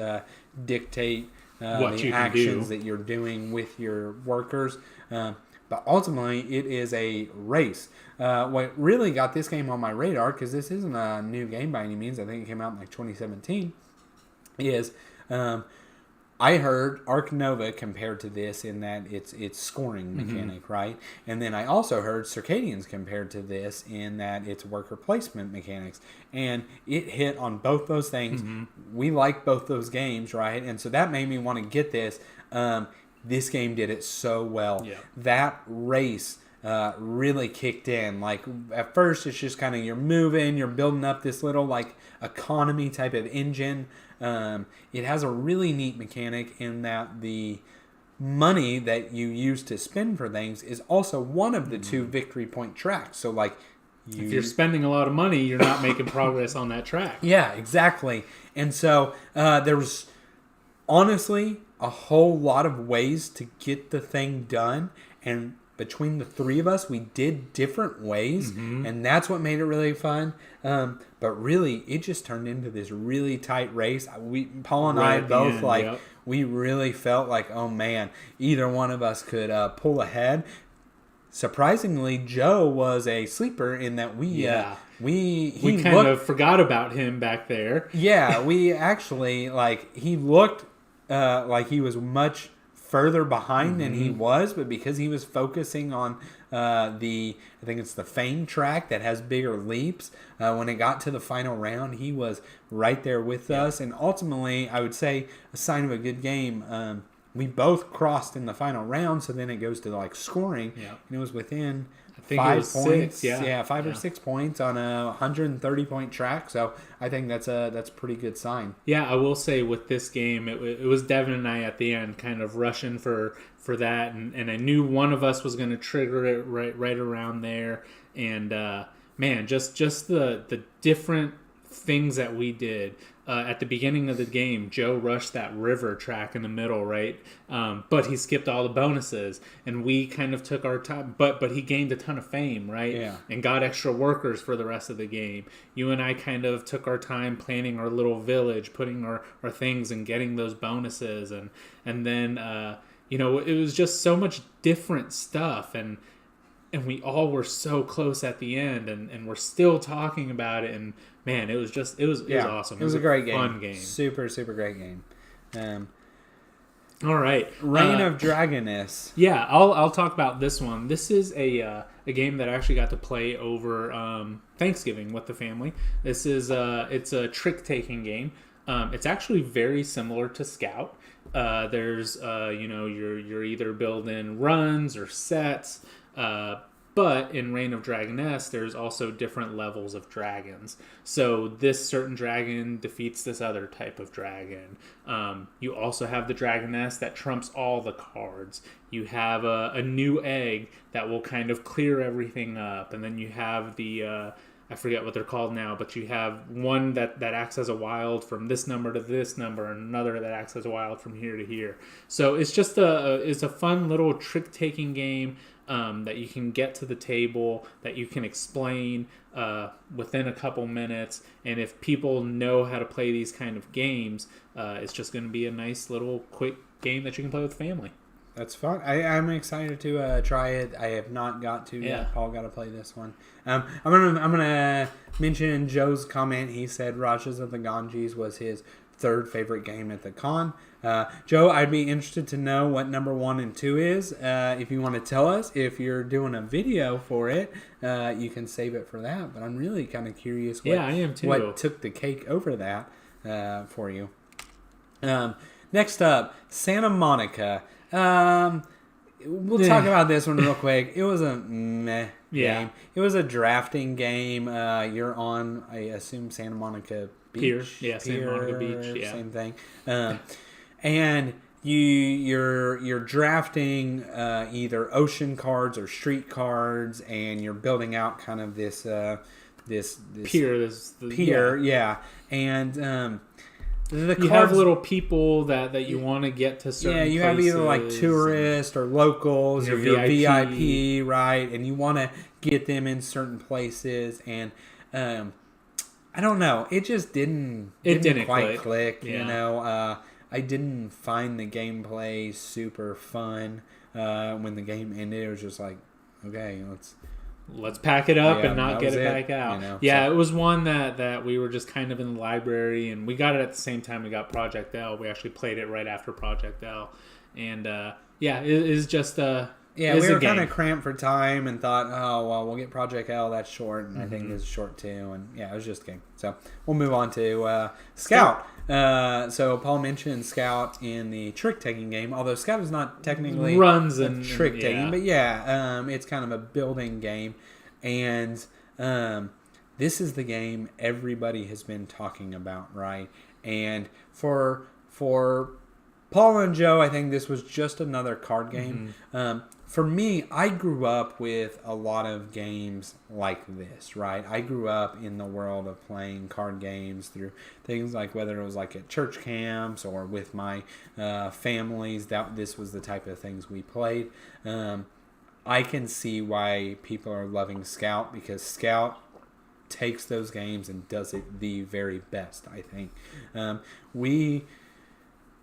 dictate the actions that you're doing with your workers. But ultimately, it is a race. What really got this game on my radar, because this isn't a new game by any means, I think it came out in like 2017, is I heard Arc Nova compared to this in that it's scoring mechanic, right? And then I also heard Circadians compared to this in that it's worker placement mechanics. And it hit on both those things. We like both those games, right? And so that made me want to get this. This game did it so well. Yeah. That race really kicked in. Like, at first, it's just kind of you're moving, you're building up this little, like, economy type of engine. It has a really neat mechanic in that the money that you use to spend for things is also one of the 2 victory point tracks. So, like, if you're spending a lot of money, you're not making progress on that track. Yeah, exactly. And so there was honestly a whole lot of ways to get the thing done, and between the 3 of us, we did different ways, and that's what made it really fun. But really, it just turned into this really tight race. Paul and I both we really felt like, oh man, either one of us could pull ahead. Surprisingly, Joe was a sleeper in that we kind of forgot about him back there. Yeah, we actually he looked like he was much further behind than he was, but because he was focusing on I think it's the Fame track that has bigger leaps, when it got to the final round, he was right there with us. And ultimately, I would say a sign of a good game, we both crossed in the final round, so then it goes to scoring, and it was within I think 5 it was points, 6, 5 or 6 points on a 130-point track. So I think that's a pretty good sign. Yeah, I will say with this game, it was Devin and I at the end kind of rushing for that, and I knew one of us was going to trigger it right around there, and man, just the different things that we did. At the beginning of the game, Joe rushed that river track in the middle, right? But he skipped all the bonuses, and we kind of took our time. But he gained a ton of fame, right? Yeah. And got extra workers for the rest of the game. You and I kind of took our time planning our little village, putting our things and getting those bonuses, and then it was just so much different stuff, and we all were so close at the end, and we're still talking about it, and man, it was awesome. It was a great game. Fun game. Super, super great game. All right. Reign of Dragoness. Yeah, I'll talk about this one. This is a game that I actually got to play over Thanksgiving with the family. This is it's a trick-taking game. It's actually very similar to Scout. There's you're either building runs or sets. But in Reign of Dragoness, there's also different levels of dragons. So this certain dragon defeats this other type of dragon. You also have the Dragoness that trumps all the cards. You have a new egg that will kind of clear everything up. And then you have the... I forget what they're called now, but you have one that acts as a wild from this number to this number, and another that acts as a wild from here to here. So it's just it's a fun little trick-taking game that you can get to the table, that you can explain within a couple minutes. And if people know how to play these kind of games, it's just going to be a nice little quick game that you can play with family. That's fun. I'm excited to try it. I have not got to yet. Paul got to play this one. I'm gonna mention Joe's comment. He said Rajas of the Ganges was his third favorite game at the con. Joe, I'd be interested to know what number 1 and 2 is. If you want to tell us, if you're doing a video for it, you can save it for that. But I'm really kind of curious I am too. What took the cake over that for you. Next up, Santa Monica. We'll talk about this one real quick. It was a meh game. It was a drafting game. You're on, I assume, Santa Monica Beach. Santa Monica Beach. Yeah, same thing. And you're drafting either ocean cards or street cards, and you're building out kind of this pier. And you have little people that you want to get to certain places. You have either like tourists or locals or your VIP, right? And you want to get them in certain places. And I don't know. It just didn't quite click. Yeah. I didn't find the gameplay super fun. When the game ended, it was just like, okay, let's pack it up and not get it back out. So. It was one that we were just kind of in the library, and we got it at the same time we got Project L. We actually played it right after Project L. And it is just we were kind of cramped for time and thought, oh, well, we'll get Project L, that's short, and I think this is short too. And it was just a game. So we'll move on to Scout. So Paul mentioned Scout in the trick-taking game, although Scout is not technically runs and trick-taking, but it's kind of a building game. And this is the game everybody has been talking about, right? And for Paul and Joe, I think this was just another card game. For me, I grew up with a lot of games like this, right? I grew up in the world of playing card games through things like whether it was like at church camps or with my families. This was the type of things we played. I can see why people are loving Scout, because Scout takes those games and does it the very best, I think.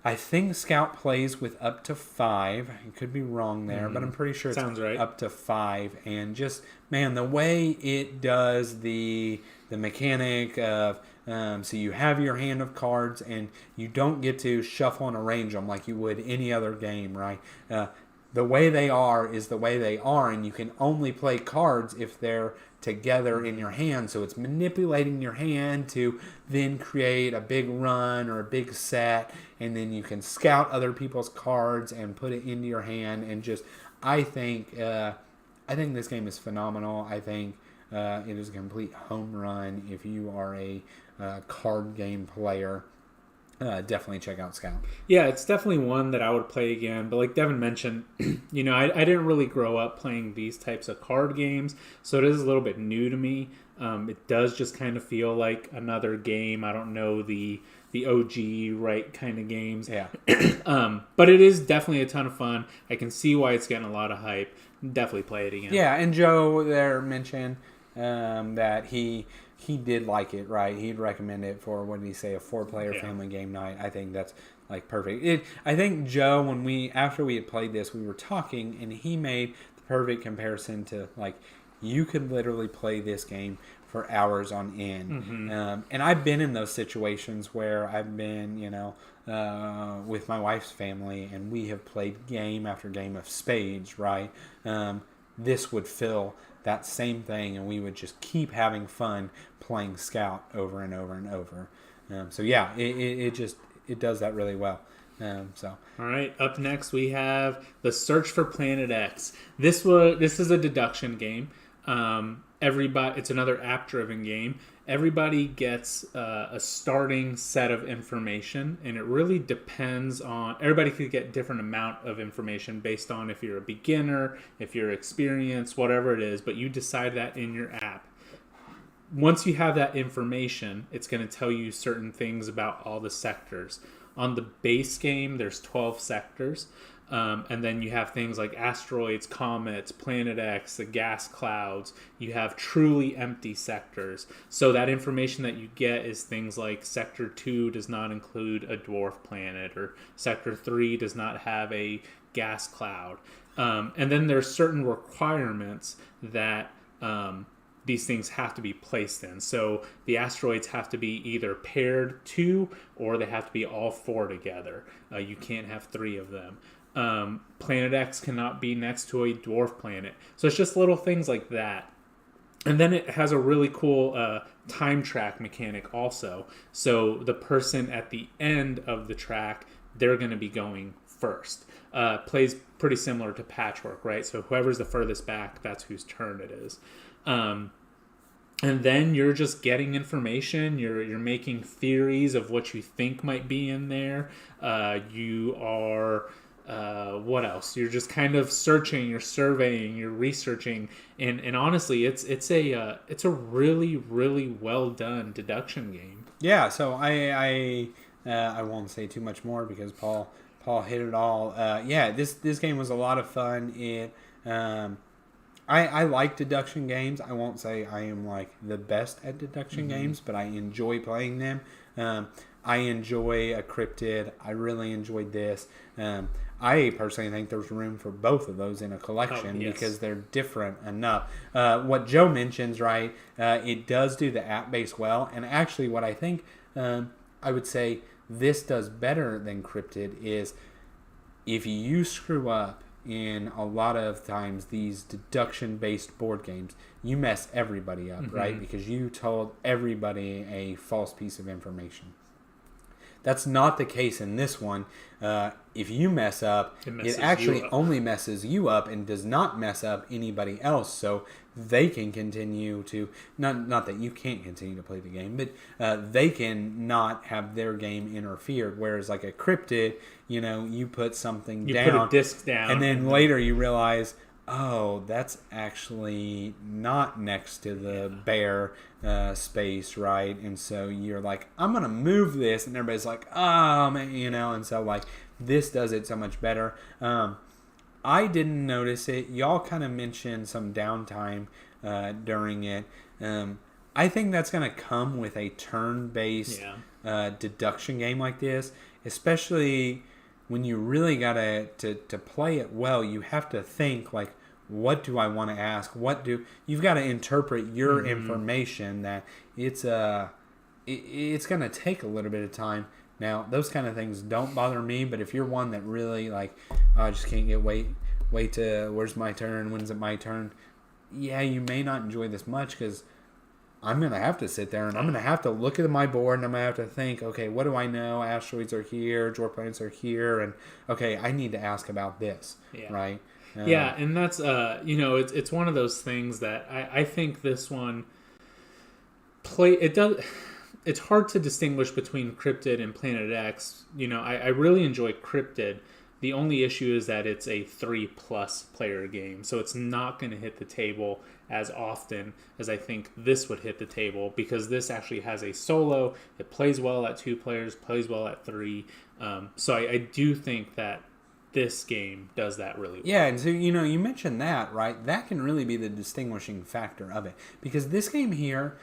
I think Scout plays with up to 5. I could be wrong there, but I'm pretty sure it's right. Up to 5. And just, man, the way it does the mechanic of, so you have your hand of cards and you don't get to shuffle and arrange them like you would any other game, right? The way they are is the way they are, and you can only play cards if they're together in your hand. So it's manipulating your hand to then create a big run or a big set, and then you can scout other people's cards and put it into your hand. And just, I think this game is phenomenal. I think it is a complete home run if you are a card game player. definitely check out Scout. Yeah, it's definitely one that I would play again. But like Devin mentioned, I didn't really grow up playing these types of card games, so it is a little bit new to me. It does just kind of feel like another game. I don't know the OG right kind of games. Yeah. But it is definitely a ton of fun. I can see why it's getting a lot of hype. Definitely play it again. Yeah, and Joe there mentioned that he did like it, right? He'd recommend it for, what did he say, a 4-player family game night. I think that's like perfect. I think Joe, after we had played this, we were talking, and he made the perfect comparison to, like, you could literally play this game for hours on end. Mm-hmm. And I've been in those situations where I've been, with my wife's family, and we have played game after game of spades, right? This would fill that same thing, and we would just keep having fun playing Scout over and over and over. So yeah, it does that really well. All right, up next we have The Search for Planet X. This is a deduction game. It's another app-driven game. Everybody gets a starting set of information, and it really depends on... Everybody could get different amount of information based on if you're a beginner, if you're experienced, whatever it is, but you decide that in your app. Once you have that information, it's going to tell you certain things about all the sectors. On the base game, there's 12 sectors. And then you have things like asteroids, comets, Planet X, the gas clouds. You have truly empty sectors. So that information that you get is things like Sector 2 does not include a dwarf planet, or Sector 3 does not have a gas cloud. And then there's certain requirements that these things have to be placed in. So the asteroids have to be either paired to, or they have to be all 4 together. You can't have 3 of them. Planet X cannot be next to a dwarf planet. So it's just little things like that. And then it has a really cool time track mechanic also. So the person at the end of the track, they're going to be going first. Plays pretty similar to Patchwork, right? So whoever's the furthest back, that's whose turn it is. And then you're just getting information. You're making theories of what you think might be in there. You are... what else? You're just kind of searching, you're surveying, you're researching, and honestly, it's a really, really well done deduction game. Yeah, so I won't say too much more because Paul hit it all. This game was a lot of fun. I like deduction games. I won't say I am like the best at deduction games, but I enjoy playing them. I enjoy a cryptid. I really enjoyed this. I personally think there's room for both of those in a collection because they're different enough. What Joe mentions, right, it does do the app-based well. And actually what I think I would say this does better than cryptid is if you screw up in a lot of times these deduction-based board games, you mess everybody up, right? Because you told everybody a false piece of information. That's not the case in this one. If you mess up, it actually only messes you up and does not mess up anybody else. So they can continue to, not that you can't continue to play the game, but they can not have their game interfered. Whereas like a cryptid, you put something down. You put a disc down. And then later you realize, oh, that's actually not next to the bare space, right? And so you're like, I'm going to move this. And everybody's like, oh, man, and so like this does it so much better. I didn't notice it. Y'all kind of mentioned some downtime during it. I think that's going to come with a turn-based deduction game like this, especially when you really got to play it well. You have to think like, what do I want to ask? You've got to interpret your information that it's going to take a little bit of time. Now, those kind of things don't bother me, but if you're one that really like, I just can't wait to, where's my turn? When's it my turn? Yeah, you may not enjoy this much because I'm going to have to sit there and I'm going to have to look at my board and I'm going to have to think, okay, what do I know? Asteroids are here, dwarf planets are here, and okay, I need to ask about this, right? And that's, it's one of those things that I think this one it's hard to distinguish between Cryptid and Planet X. I really enjoy Cryptid. The only issue is that it's a 3+ player game, so it's not going to hit the table as often as I think this would hit the table, because this actually has a solo. It plays well at 2 players, plays well at 3. So I do think that this game does that really well. Yeah, and so, you mentioned that, right? That can really be the distinguishing factor of it. Because this game here,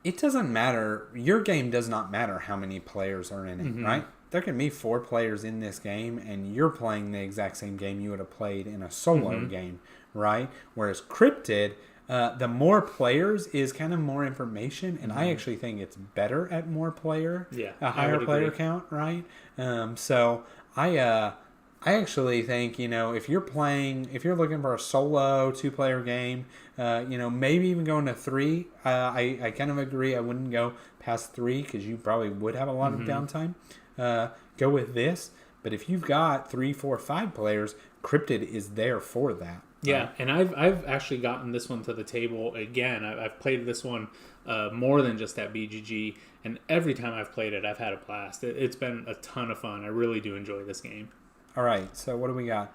it doesn't matter. Your game does not matter how many players are in it, right? There can be 4 players in this game, and you're playing the exact same game you would have played in a solo game, right? Whereas Cryptid, the more players is kind of more information, and I actually think it's better at more player, a higher player count, right? So I actually think, if you're looking for a solo 2-player game, maybe even going to 3. I kind of agree. I wouldn't go past 3 because you probably would have a lot of downtime. Go with this. But if you've got 3, 4, 5 players, Cryptid is there for that. Yeah, and I've actually gotten this one to the table again. I've played this one more than just at BGG, and every time I've played it, I've had a blast. It's been a ton of fun. I really do enjoy this game. All right, so what do we got?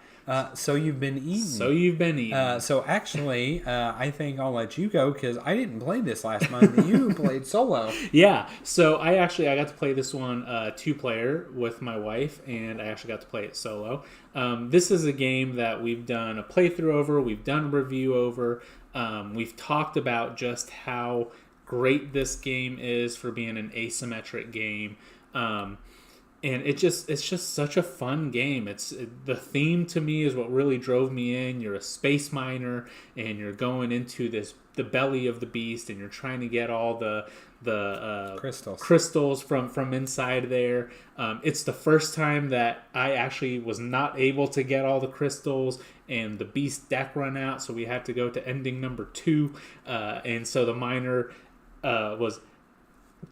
So you've been eating. So actually, I think I'll let you go because I didn't play this last month. You played solo. Yeah, so I got to play this one 2-player with my wife, and I actually got to play it solo. This is a game that we've done a playthrough over, we've done a review over. We've talked about just how great this game is for being an asymmetric game. And it's just such a fun game. The theme to me is what really drove me in. You're a space miner, and you're going into the belly of the beast, and you're trying to get all the crystals from inside there. It's the first time that I actually was not able to get all the crystals, and the beast deck run out, so we had to go to ending number 2. And so the miner was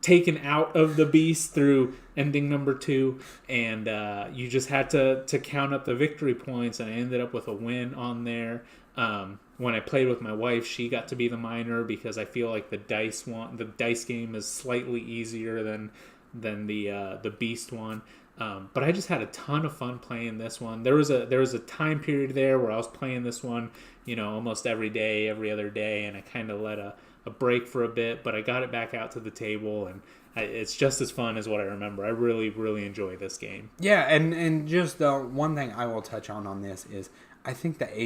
taken out of the beast through ending number 2, and you just had to count up the victory points, and I ended up with a win on there. When I played with my wife, she got to be the miner because I feel like the dice game is slightly easier than the beast one. But I just had a ton of fun playing this one. There was a time period there where I was playing this one, almost every day, every other day, and I kind of let a break for a bit, but I got it back out to the table, and it's just as fun as what I remember. I really, really enjoy this game. Yeah, and just the one thing I will touch on this is I think the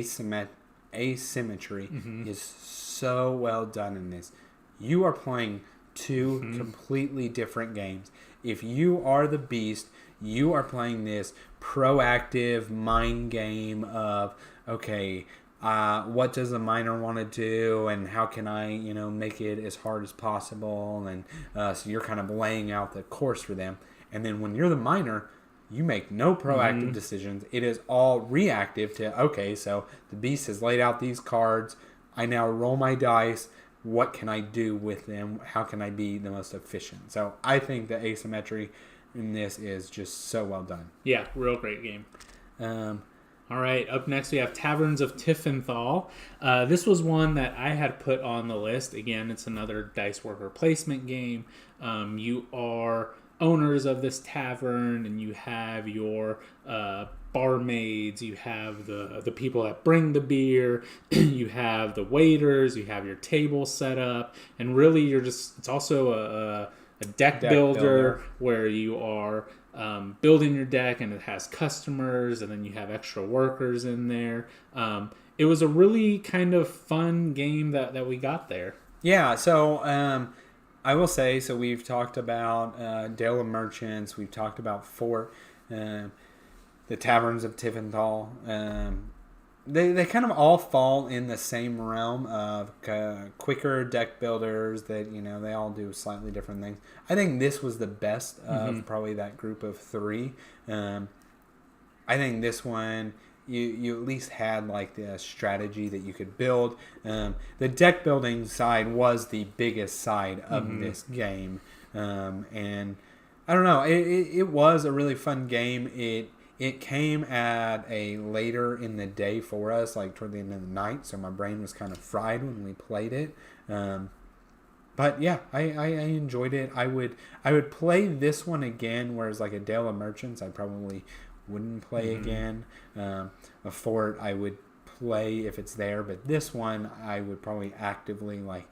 asymmetry is so well done in this. You are playing 2 completely different games. If you are the beast, you are playing this proactive mind game of, okay, what does the miner want to do, and how can I, make it as hard as possible, and so you're kind of laying out the course for them. And then when you're the miner, you make no proactive decisions. It is all reactive to, okay, so the beast has laid out these cards. I now roll my dice. What can I do with them? How can I be the most efficient? So I think the asymmetry in this is just so well done. Yeah, real great game. All right, up next we have Taverns of Tiefenthal. This was one that I had put on the list. Again, it's another dice worker placement game. You are owners of this tavern, and you have your barmaids, you have the people that bring the beer, you have the waiters, you have your table set up, and really it's also a deck builder where you are building your deck, and it has customers, and then you have extra workers in there. It was a really kind of fun game that we got there. Yeah, so I will say, so we've talked about Dale of Merchants, we've talked about Fort, the Taverns of Tiefenthal. They kind of all fall in the same realm of quicker deck builders that, they all do slightly different things. I think this was the best of probably that group of 3. I think this one, you at least had like the strategy that you could build. The deck building side was the biggest side of this game. And I don't know, it was a really fun game. It came at a later in the day for us, like toward the end of the night, so my brain was kind of fried when we played it. But yeah, I enjoyed it. I would play this one again, whereas like a Dale of Merchants, I probably wouldn't play again. A Fort, I would play if it's there, but this one, I would probably actively like,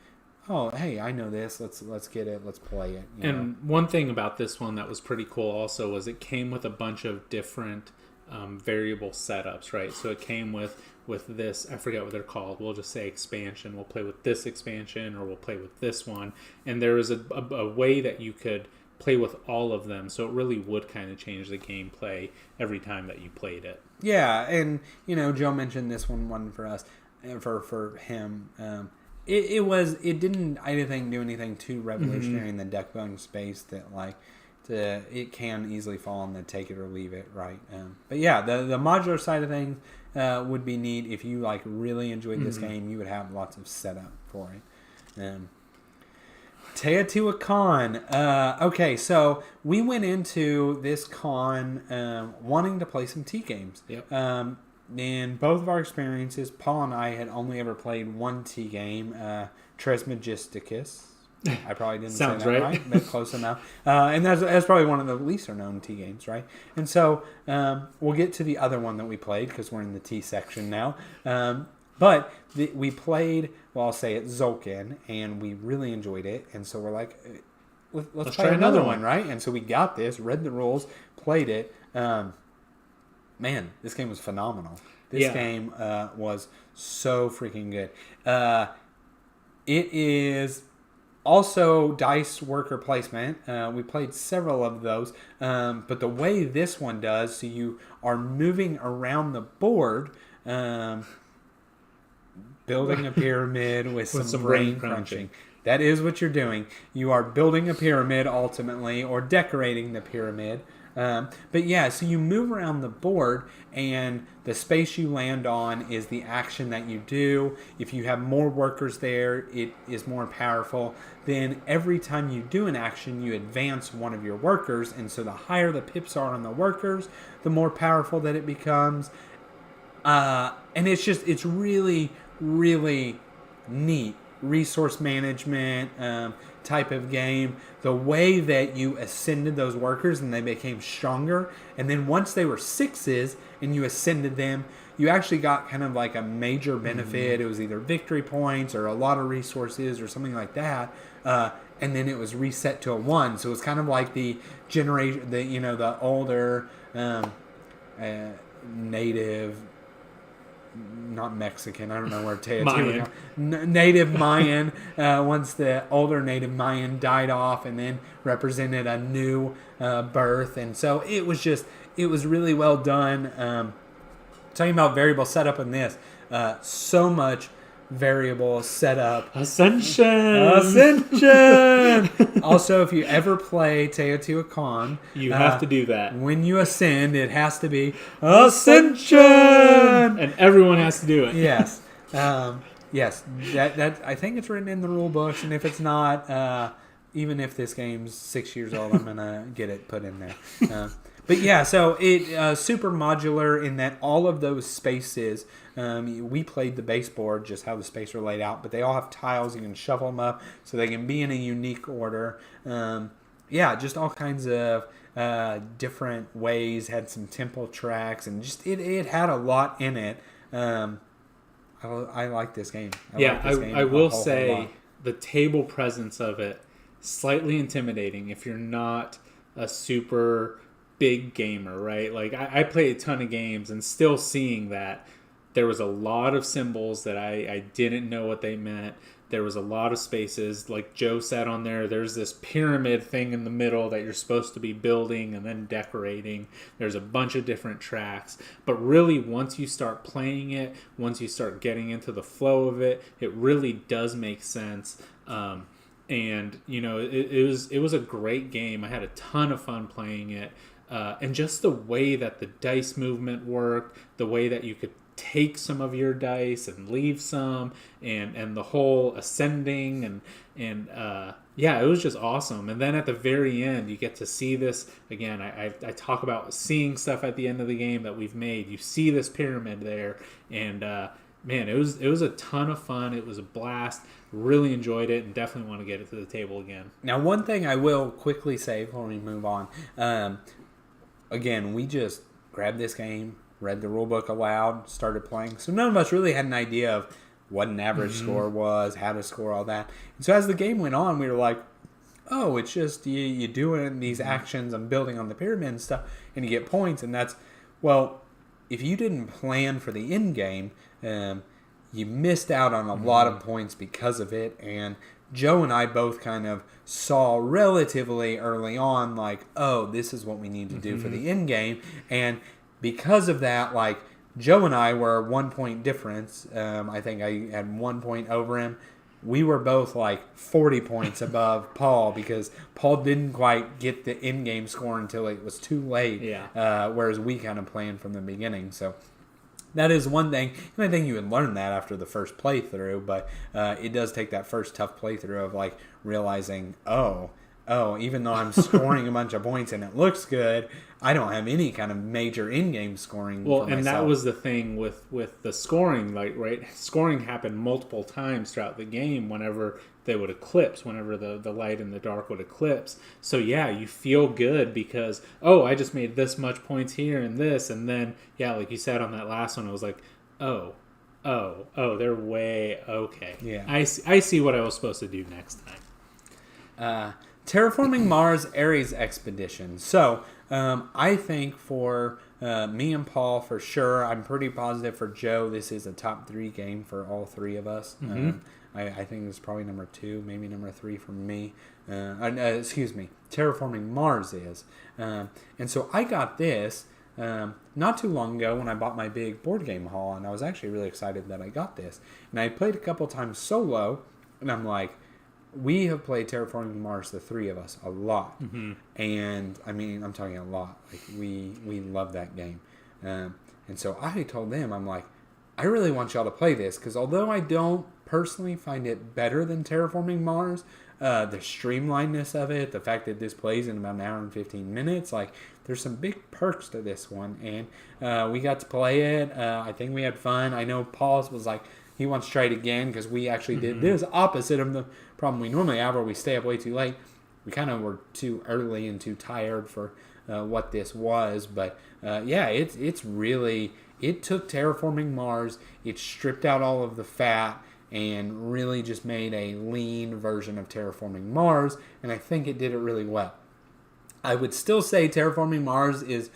oh, hey, I know this. Let's get it. Let's play it. And one thing about this one that was pretty cool also was it came with a bunch of different variable setups, right? So it came with this, I forget what they're called. We'll just say expansion. We'll play with this expansion, or we'll play with this one. And there was a way that you could play with all of them, so it really would kind of change the gameplay every time that you played it. Yeah, and Joe mentioned this one for us, for him. It didn't, I didn't think, do anything too revolutionary in the deck building space that like it can easily fall on the take it or leave it, right? But yeah, the modular side of things would be neat. If you like really enjoyed this game, you would have lots of setup for it. Teotihuacan. Okay, so we went into this con wanting to play some tea games. Yep. In both of our experiences, Paul and I had only ever played one tea game, Trismegisticus. I probably didn't say that right, but close enough. And that's probably one of the lesser known tea games, right? And so we'll get to the other one that we played because we're in the tea section now. But we played, well, I'll say it, Tzolk'in, and we really enjoyed it. And so we're like, let's try another one, right? And so we got this, read the rules, played it. Man, this game was phenomenal. This game was so freaking good. It is also dice worker placement. We played several of those. But the way this one does, so you are moving around the board, building a pyramid with some brain crunching. That is what you're doing. You are building a pyramid ultimately, or decorating the pyramid. But yeah, so you move around the board, and the space you land on is the action that you do. If you have more workers there, it is more powerful. Then every time you do an action, you advance one of your workers, and so the higher the pips are on the workers, the more powerful that it becomes. And it's really, really neat resource management type of game. The way that you ascended those workers and they became stronger, and then once they were 6s and you ascended them, you actually got kind of like a major benefit. It was either victory points or a lot of resources or something like that. And then it was reset to a 1. So it was kind of like the generation, the older native, not Mexican, I don't know where Teotihuacan, native Mayan, once the older native Mayan died off and then represented a new birth. And so it was really well done. Talking about variable setup in this, so much variable setup. Ascension! Also, if you ever play Teotihuacan, you have to do that. When you ascend, it has to be Ascension! And everyone has to do it. Yes. Yes. That I think it's written in the rule books, and if it's not, even if this game's 6 years old, I'm going to get it put in there. But yeah, so it super modular in that all of those spaces, we played the baseboard, just how the spaces are laid out, but they all have tiles. You can shuffle them up so they can be in a unique order. Just all kinds of different ways. Had some temple tracks, and just it had a lot in it. I like this game. I will say the table presence of it, slightly intimidating if you're not a super big gamer, right? Like I play a ton of games, and still seeing that there was a lot of symbols that I didn't know what they meant. There was a lot of spaces, like Joe said on there. There's this pyramid thing in the middle that you're supposed to be building and then decorating. There's a bunch of different tracks. But really, once you start playing it, once you start getting into the flow of it, it really does make sense. And it was a great game. I had a ton of fun playing it. And just the way that the dice movement worked, the way that you could take some of your dice and leave some, and the whole ascending and it was just awesome. And then at the very end, you get to see this again. I talk about seeing stuff at the end of the game that we've made. You see this pyramid there, and man, it was a ton of fun. It was a blast. Really enjoyed it and definitely want to get it to the table again. Now, one thing I will quickly say before we move on. Again, we just grabbed this game, read the rulebook aloud, started playing. So none of us really had an idea of what an average score was, how to score all that. And so as the game went on, we were like, oh, it's just you doing these actions and building on the pyramid and stuff, and you get points. And that's, well, if you didn't plan for the end game, you missed out on a lot of points because of it. And Joe and I both kind of saw relatively early on, like, oh, this is what we need to do for the end game. And because of that, like, Joe and I were 1 point difference. I think I had 1 point over him. We were both like 40 points above Paul because Paul didn't quite get the in-game score until it was too late. Yeah. Whereas we kind of planned from the beginning. So that is one thing. And I think you would learn that after the first playthrough. But it does take that first tough playthrough of like realizing, oh, even though I'm scoring a bunch of points and it looks good, I don't have any kind of major in-game scoring. Well, for and myself. that was the thing with the scoring, like, right? Scoring happened multiple times throughout the game whenever they would eclipse, whenever the light and the dark would eclipse. So, yeah, you feel good because, oh, I just made this much points here and this. And then, yeah, like you said on that last one, it was like, oh, they're way okay. Yeah. I see what I was supposed to do next time. Terraforming Mars Ares Expedition. So, I think for me and Paul, for sure, I'm pretty positive for Joe, this is a top 3 game for all 3 of us. I think it's probably number 2, maybe number 3 for me. Excuse me, Terraforming Mars is. And so I got this not too long ago when I bought my big board game haul, and I was actually really excited that I got this. And I played a couple times solo, and I'm like, we have played Terraforming Mars, the 3 of us, a lot. And, I mean, I'm talking a lot. Like, we love that game. And so I told them, I'm like, I really want y'all to play this, because although I don't personally find it better than Terraforming Mars, the streamlinedness of it, the fact that this plays in about an hour and 15 minutes, like, there's some big perks to this one. And we got to play it. I think we had fun. I know Paul was like, he wants to try it again because we actually did this opposite of the problem we normally have where we stay up way too late. We kind of were too early and too tired for what this was. But yeah, it's really, it took Terraforming Mars, it stripped out all of the fat and really just made a lean version of Terraforming Mars. And I think it did it really well. I would still say Terraforming Mars is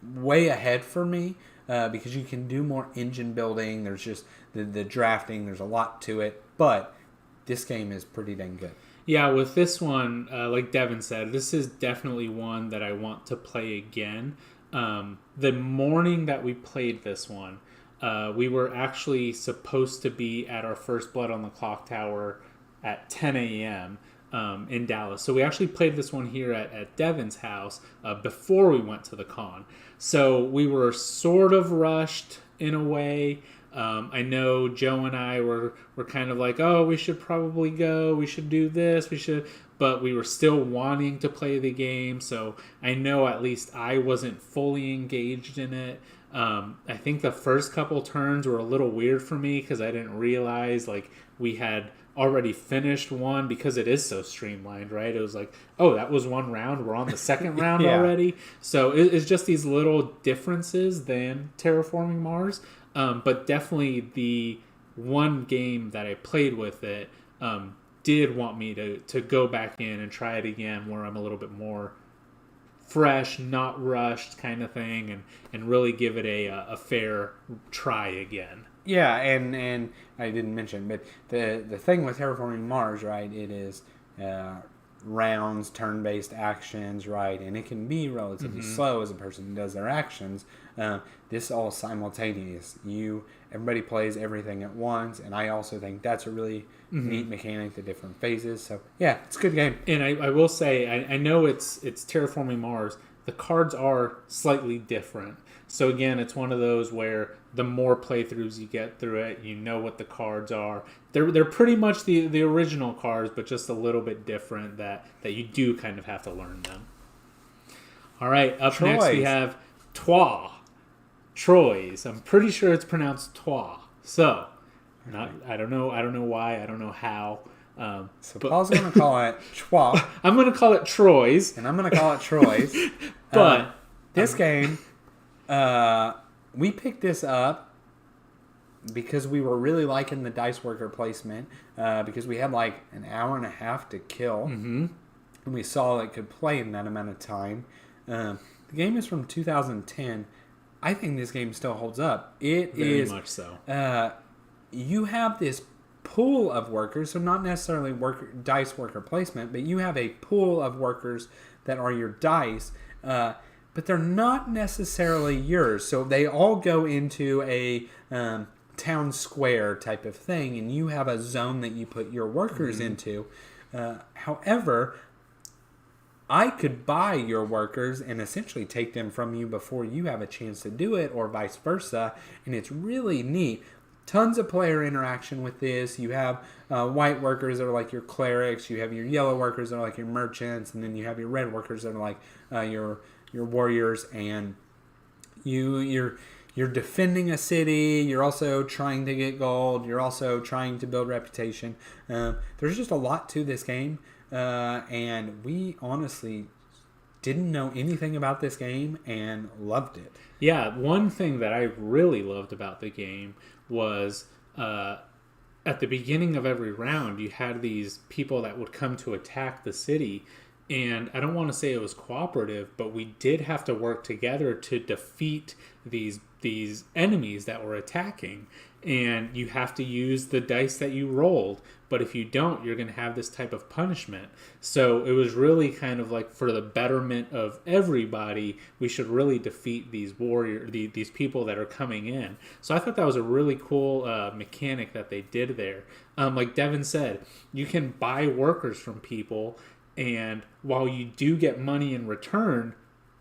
way ahead for me. Because you can do more engine building. There's just the drafting. There's a lot to it. But this game is pretty dang good. Yeah, with this one, like Devin said, this is definitely one that I want to play again. The morning that we played this one, we were actually supposed to be at our first blood on the Clocktower at 10 a.m. In Dallas. So we actually played this one here at Devin's house before we went to the con. So we were sort of rushed in a way. I know Joe and I were kind of like, oh, we should probably go. We should do this. But we were still wanting to play the game. So I know at least I wasn't fully engaged in it. I think the first couple turns were a little weird for me because I didn't realize like we had already finished one because it is so streamlined, right? It was like, oh, that was one round. We're on the second round already. So it's just these little differences than Terraforming Mars. But definitely the one game that I played with it did want me to go back in and try it again where I'm a little bit more fresh, not rushed kind of thing, and really give it a fair try again. Yeah, and I didn't mention, but the thing with Terraforming Mars, right, it is rounds, turn-based actions, right, and it can be relatively slow as a person does their actions. This is all simultaneous. Everybody plays everything at once, and I also think that's a really neat mechanic, the different phases. So, yeah, it's a good game. And I will say, I know it's Terraforming Mars. The cards are slightly different. So again, it's one of those where the more playthroughs you get through it, you know what the cards are. They're pretty much the original cards, but just a little bit different that you do kind of have to learn them. All right, up next we have Troyes. I'm pretty sure it's pronounced Troyes. So, I don't know why. I don't know how. So Paul's going to call it Chwa. I'm going to call it Troy's. And I'm going to call it Troy's. But this game, we picked this up because we were really liking the dice worker placement. Because we had like an hour and a half to kill. Mm-hmm. And we saw it could play in that amount of time. The game is from 2010. I think this game still holds up. It Very is much so. You have this pool of workers, so not necessarily dice worker placement, but you have a pool of workers that are your dice, but they're not necessarily yours. So they all go into a town square type of thing, and you have a zone that you put your workers into. However, I could buy your workers and essentially take them from you before you have a chance to do it, or vice versa, and it's really neat. Tons of player interaction with this. You have white workers that are like your clerics. You have your yellow workers that are like your merchants, and then you have your red workers that are like your warriors. And you're defending a city. You're also trying to get gold. You're also trying to build reputation. There's just a lot to this game, and we honestly didn't know anything about this game and loved it. Yeah, one thing that I really loved about the game was at the beginning of every round, you had these people that would come to attack the city. And I don't want to say it was cooperative, but we did have to work together to defeat these enemies that were attacking. And you have to use the dice that you rolled. But if you don't, you're going to have this type of punishment. So it was really kind of like, for the betterment of everybody, we should really defeat these these people that are coming in. So I thought that was a really cool mechanic that they did there. Like Devin said, you can buy workers from people, and while you do get money in return,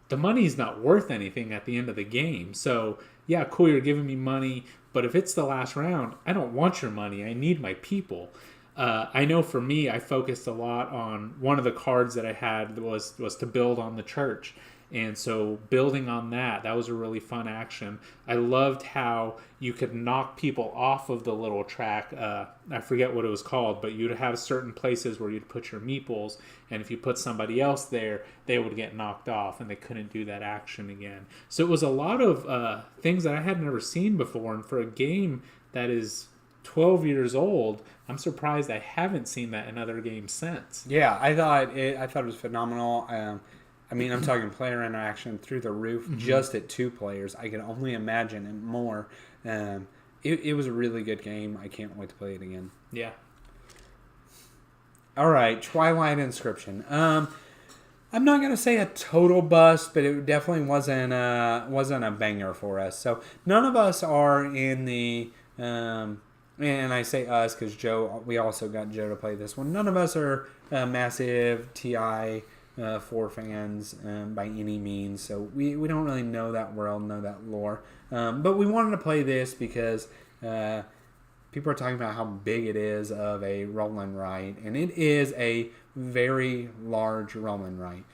the money's not worth anything at the end of the game. So yeah, cool, you're giving me money, but if it's the last round, I don't want your money. I need my people. I know for me, I focused a lot on one of the cards that I had was to build on the church. And so building on that was a really fun action. I loved how you could knock people off of the little track. I forget what it was called, but you'd have certain places where you'd put your meeples, and if you put somebody else there, they would get knocked off and they couldn't do that action again. So it was a lot of things that I had never seen before, and for a game that is 12 years old, I'm surprised I haven't seen that in other games since. Yeah, I thought it was phenomenal. I mean, I'm talking player interaction through the roof, just at 2 players. I can only imagine it more. It was a really good game. I can't wait to play it again. Yeah. All right, Twilight Inscription. I'm not gonna say a total bust, but it definitely wasn't a banger for us. So none of us are in the and I say us because Joe. We also got Joe to play this one. None of us are massive TI 4 fans by any means, so we don't really know that world, know that lore. But we wanted to play this because people are talking about how big it is of a roll and write, and it is a very large roll and write.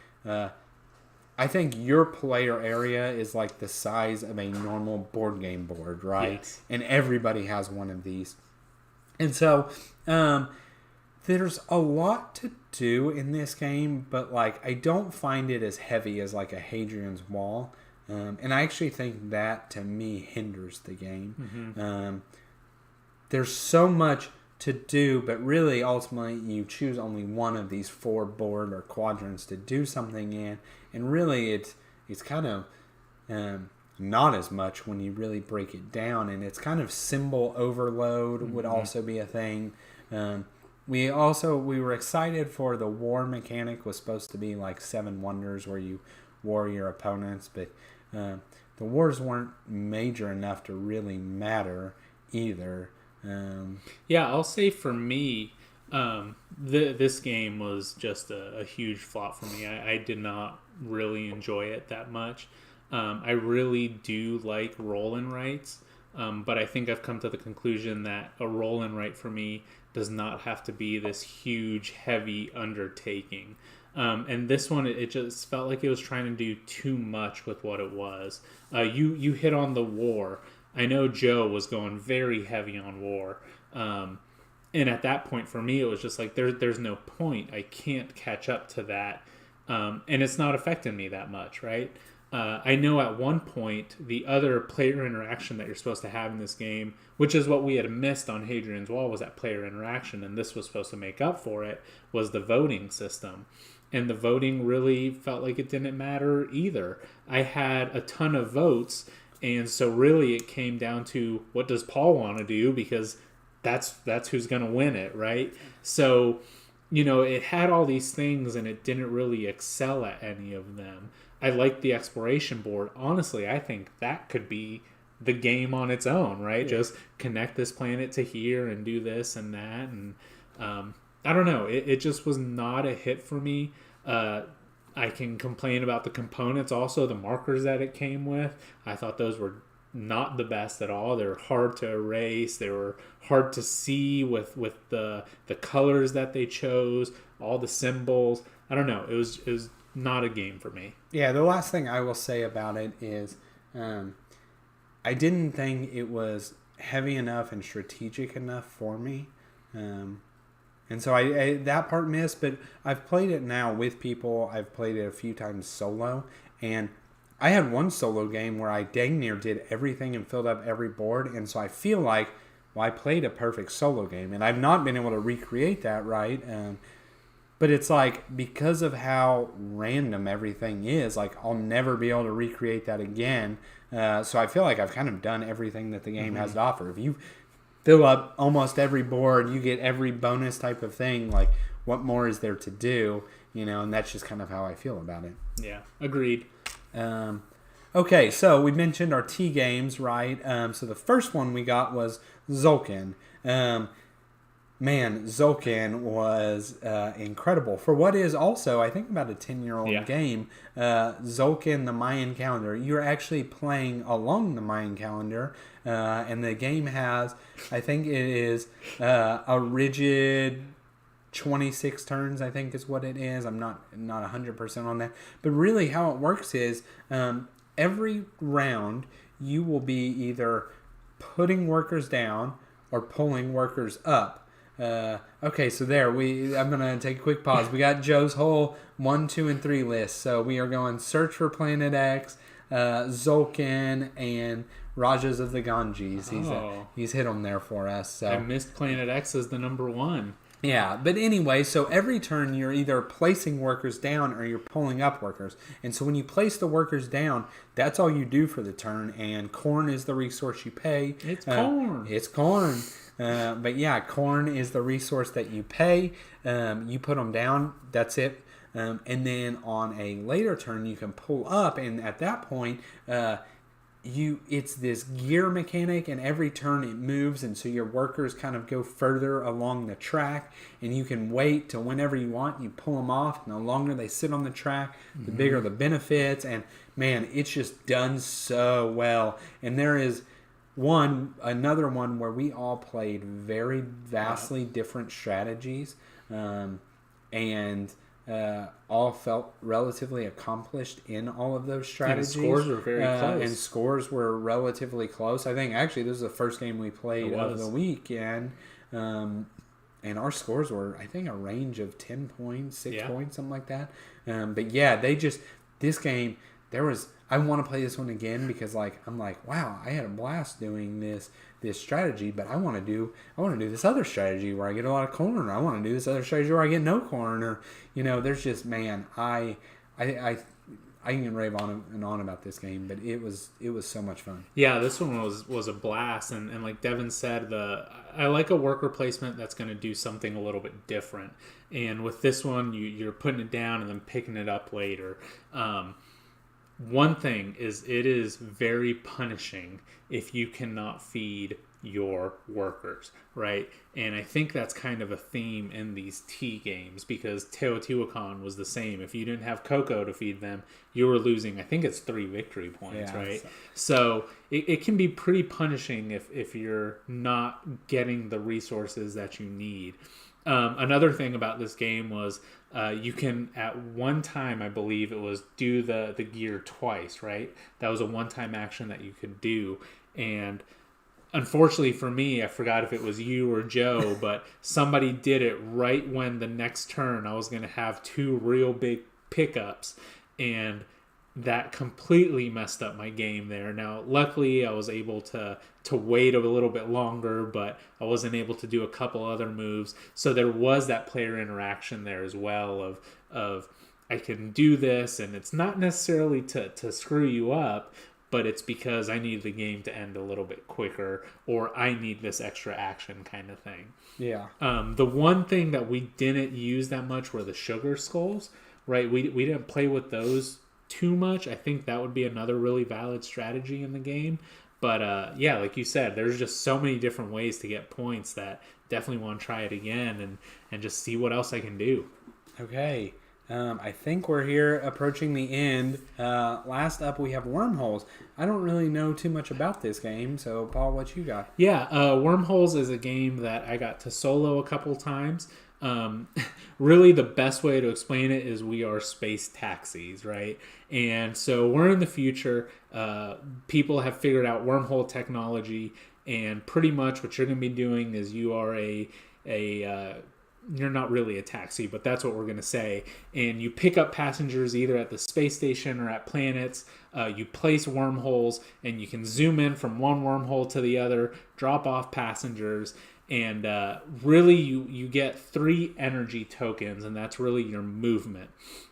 I think your player area is like the size of a normal board game board, right? Yes. And everybody has one of these. And so there's a lot to do in this game, but like I don't find it as heavy as like a Hadrian's Wall. And I actually think that to me hinders the game. Mm-hmm. There's so much to do, but really ultimately you choose only one of these 4 board or quadrants to do something in, and really it's kind of not as much when you really break it down, and it's kind of symbol overload would also be a thing. We were excited for the war mechanic. Was supposed to be like 7 Wonders where you war your opponents, but the wars weren't major enough to really matter either. Yeah, I'll say for me, this game was just a huge flop for me. I did not really enjoy it that much. I really do like roll and writes, but I think I've come to the conclusion that a roll and write for me does not have to be this huge, heavy undertaking. And this one, it just felt like it was trying to do too much with what it was. You hit on the war. I know Joe was going very heavy on war. And at that point for me, it was just like, there's no point. I can't catch up to that. And it's not affecting me that much, right? I know at one point, the other player interaction that you're supposed to have in this game, which is what we had missed on Hadrian's Wall, was that player interaction, and this was supposed to make up for it, was the voting system. And the voting really felt like it didn't matter either. I had a ton of votes, and so really it came down to, what does Paul want to do? Because that's who's going to win it, right? So, it had all these things, and it didn't really excel at any of them. I like the exploration board. Honestly, I think that could be the game on its own, right? Yeah. Just connect this planet to here and do this and that. And I don't know. It just was not a hit for me. I can complain about the components also, the markers that it came with. I thought those were not the best at all. They were hard to erase. They were hard to see with the colors that they chose, all the symbols. I don't know. It was not a game for me. Yeah, the last thing I will say about it is I didn't think it was heavy enough and strategic enough for me. And so I that part missed, but I've played it now with people. I've played it a few times solo, and I had one solo game where I dang near did everything and filled up every board, and so I feel like, I played a perfect solo game, and I've not been able to recreate that, right? But it's like, because of how random everything is, like, I'll never be able to recreate that again. So I feel like I've kind of done everything that the game has to offer. If you fill up almost every board, you get every bonus type of thing, like, what more is there to do? And that's just kind of how I feel about it. Yeah, agreed. Okay, so we mentioned our T games, right? So the first one we got was Tzolk'in. Man, Tzolk'in was incredible. For what is also, I think, about a 10-year-old game, Tzolk'in, the Mayan calendar. You're actually playing along the Mayan calendar, and the game has, I think it is a rigid 26 turns, I think is what it is. I'm not 100% on that. But really how it works is every round you will be either putting workers down or pulling workers up. Okay, so I'm going to take a quick pause. We got Joe's whole 1, 2, and 3 list. So we are going Search for Planet X, Tzolk'in, and Rajas of the Ganges. He's hit them there for us. So I missed Planet X as the number 1. Yeah, but anyway, so every turn you're either placing workers down or you're pulling up workers. And so when you place the workers down, that's all you do for the turn. And corn is the resource you pay. It's corn. It's corn. But yeah, corn is the resource that you pay. You put them down. That's it. And then on a later turn, you can pull up. And at that point, it's this gear mechanic, and every turn it moves, and so your workers kind of go further along the track, and you can wait till whenever you want, you pull them off, and the longer they sit on the track, the bigger the benefits. And man, it's just done so well. And there is another one where we all played very vastly different strategies, and all felt relatively accomplished in all of those strategies. And scores were very close. And scores were relatively close. I think actually this is the first game we played of the weekend. And our scores were, I think, a range of 10 points, 6 points, something like that. But yeah, this game, I want to play this one again because I'm like, wow, I had a blast doing this strategy, but I want to do this other strategy where I get a lot of corn, or I want to do this other strategy where I get no corn, or there's just, man, I can rave on and on about this game, but it was so much fun. Yeah, this one was a blast, and like Devin said, I like a worker placement that's going to do something a little bit different. And with this one, you're putting it down and then picking it up later. One thing is, it is very punishing if you cannot feed your workers, right? And I think that's kind of a theme in these tea games, because Teotihuacan was the same. If you didn't have cocoa to feed them, you were losing, I think it's 3 victory points, right? So it can be pretty punishing if you're not getting the resources that you need. Another thing about this game was you can, at one time, I believe it was, do the gear twice, right? That was a one-time action that you could do. And unfortunately for me, I forgot if it was you or Joe, but somebody did it right when the next turn I was going to have 2 real big pickups, and that completely messed up my game there. Now, luckily, I was able to wait a little bit longer, but I wasn't able to do a couple other moves. So there was that player interaction there as well of I can do this, and it's not necessarily to screw you up, but it's because I need the game to end a little bit quicker, or I need this extra action kind of thing. Yeah. The one thing that we didn't use that much were the sugar skulls, right? We didn't play with those too much. I think that would be another really valid strategy in the game. But yeah, like you said, there's just so many different ways to get points that definitely want to try it again and just see what else I can do. Okay. I think we're here approaching the end. Last up, we have Wormholes. I don't really know too much about this game, so Paul, what you got? Yeah, Wormholes is a game that I got to solo a couple times. Really, the best way to explain it is we are space taxis, right? And so we're in the future. People have figured out wormhole technology, and pretty much what you're going to be doing is you are you're not really a taxi, but that's what we're going to say. And you pick up passengers either at the space station or at planets. You place wormholes, and you can zoom in from one wormhole to the other, drop off passengers. And really, you get 3 energy tokens, and that's really your movement.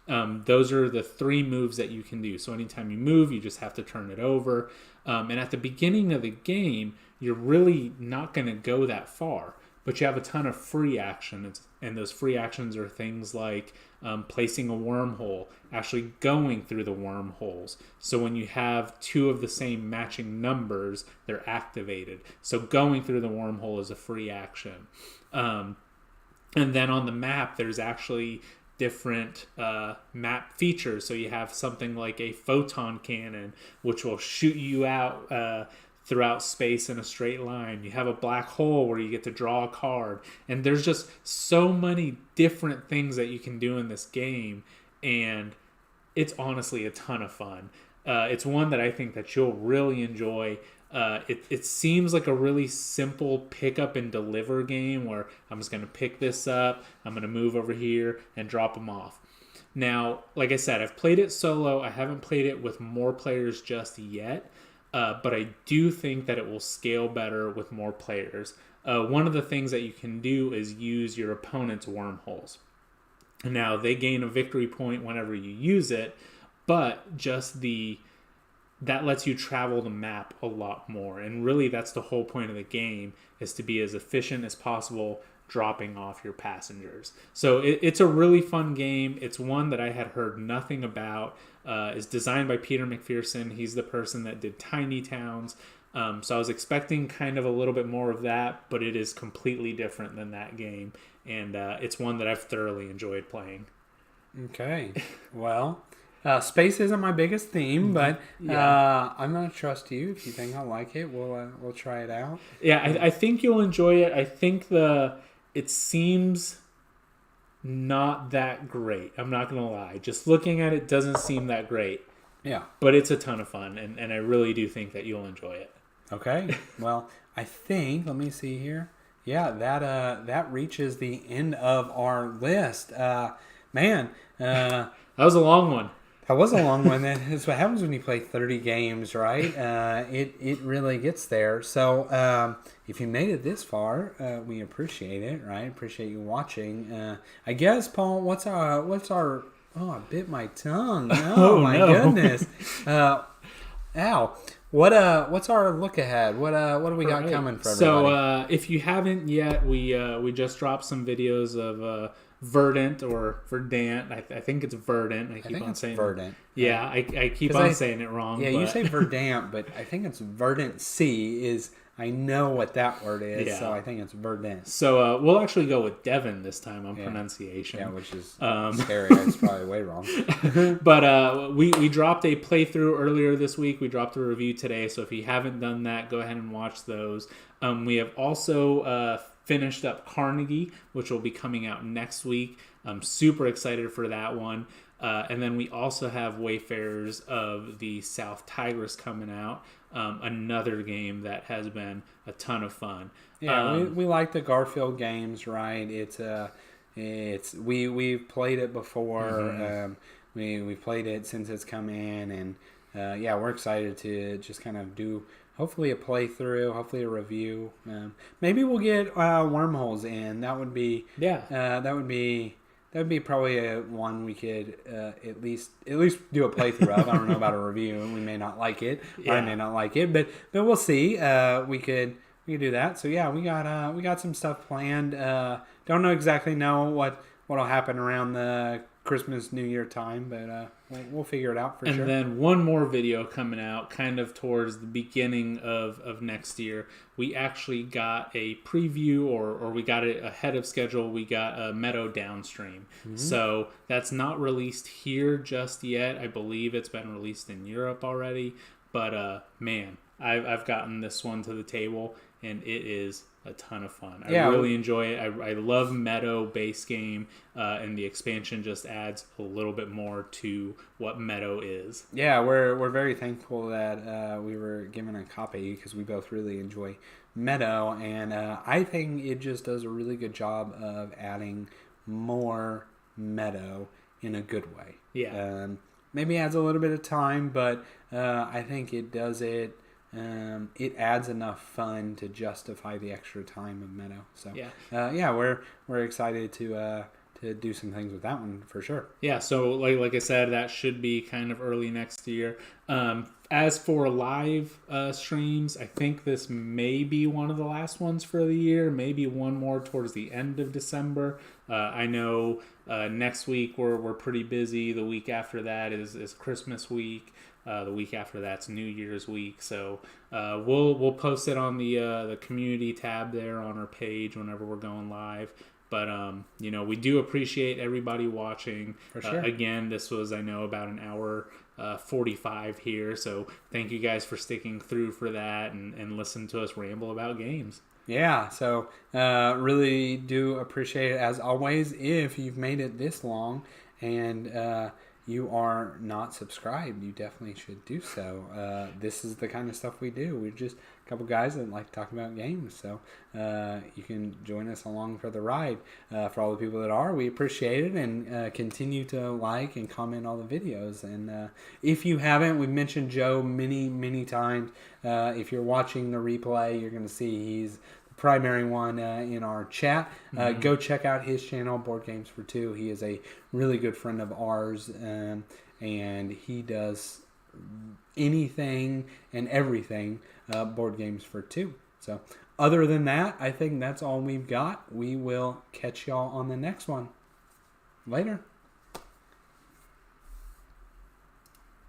Those are the 3 moves that you can do. So anytime you move, you just have to turn it over. And at the beginning of the game, you're really not going to go that far. But you have a ton of free actions, and those free actions are things like placing a wormhole, actually going through the wormholes. So when you have 2 of the same matching numbers, they're activated. So going through the wormhole is a free action. And then on the map, there's actually different map features. So you have something like a photon cannon, which will shoot you out throughout space in a straight line. You have a black hole where you get to draw a card. And there's just so many different things that you can do in this game. And it's honestly a ton of fun. It's one that I think that you'll really enjoy. It seems like a really simple pick up and deliver game where I'm just going to pick this up, I'm going to move over here and drop them off. Now, like I said, I've played it solo. I haven't played it with more players just yet. But I do think that it will scale better with more players. One of the things that you can do is use your opponent's wormholes. Now, they gain a victory point whenever you use it, but just that lets you travel the map a lot more. And really, that's the whole point of the game, is to be as efficient as possible dropping off your passengers. So it's a really fun game. It's one that I had heard nothing about. It's designed by Peter McPherson. He's the person that did Tiny Towns. So I was expecting kind of a little bit more of that, but it is completely different than that game. And it's one that I've thoroughly enjoyed playing. Okay. Well, space isn't my biggest theme, but I'm going to trust you. If you think I'll like it, we'll try it out. Yeah, I think you'll enjoy it. I think it seems not that great. I'm not going to lie. Just looking at it doesn't seem that great. Yeah. But it's a ton of fun, and I really do think that you'll enjoy it. Okay. Well, I think, let me see here. Yeah, that reaches the end of our list. Man. That was a long one. That was a long one. That's what happens when you play 30 games, right? It really gets there. So if you made it this far, we appreciate it, right? Appreciate you watching. I guess, Paul, what's our? Oh, I bit my tongue. Oh my goodness. Ow. What's our look ahead? What do we got coming for everybody? So if you haven't yet, we just dropped some videos of Verdant or Verdant. I think it's Verdant. I keep on saying Verdant. Yeah, I keep on saying it wrong. Yeah, you say Verdant, but I think it's Verdant C is. I know what that word is, so I think it's Verdant. So we'll actually go with Devin this time on pronunciation. Yeah, which is scary. It's probably way wrong. But we dropped a playthrough earlier this week. We dropped a review today, so if you haven't done that, go ahead and watch those. We have also finished up Carnegie, which will be coming out next week. I'm super excited for that one. And then we also have Wayfarers of the South Tigris coming out, another game that has been a ton of fun. Yeah, we like the Garfield games, right? We've played it before. We've played it since it's come in, and we're excited to just kind of do hopefully a playthrough, hopefully a review. Maybe we'll get Wormholes in. That would be probably one we could at least do a playthrough of. I don't know about a review. We may not like it. Or I may not like it, but we'll see. We could do that. So yeah, we got some stuff planned. Don't exactly know what'll happen around the Christmas New Year time, but we'll figure it out for sure. And then one more video coming out kind of towards the beginning of next year. We actually got a preview, or we got it ahead of schedule. We got a Meadow Downstream. So that's not released here just yet. I believe it's been released in Europe already. But man, I've gotten this one to the table, and it is a ton of fun. I really enjoy it. I love Meadow base game, and the expansion just adds a little bit more to what Meadow is. Yeah, we're very thankful that we were given a copy because we both really enjoy Meadow, and I think it just does a really good job of adding more Meadow in a good way. Yeah. Maybe adds a little bit of time, but I think it does it. It adds enough fun to justify the extra time of Meadow. So we're excited to do some things with that one for sure. Yeah, so like I said, that should be kind of early next year. As for live streams, I think this may be one of the last ones for the year. Maybe one more towards the end of December. I know next week we're pretty busy. The week after that is Christmas week. The week after that's New Year's week. So we'll post it on the community tab there on our page whenever we're going live. But we do appreciate everybody watching. For sure. Again, this was, I know, about an hour 45 here. So thank you guys for sticking through for that and listen to us ramble about games. Yeah, so really do appreciate it as always. If you've made it this long and you are not subscribed, you definitely should do so. This is the kind of stuff we do. We're just a couple guys that like talking about games, so you can join us along for the ride. For all the people that are, we appreciate it, and continue to like and comment all the videos. And if you haven't, we've mentioned Joe many times. If you're watching the replay, you're going to see he's primary one in our chat. Go check out his channel, Board Games for Two. He is a really good friend of ours, and he does anything and everything Board Games for Two. So other than that, I think that's all we've got. We will catch y'all on the next one. Later.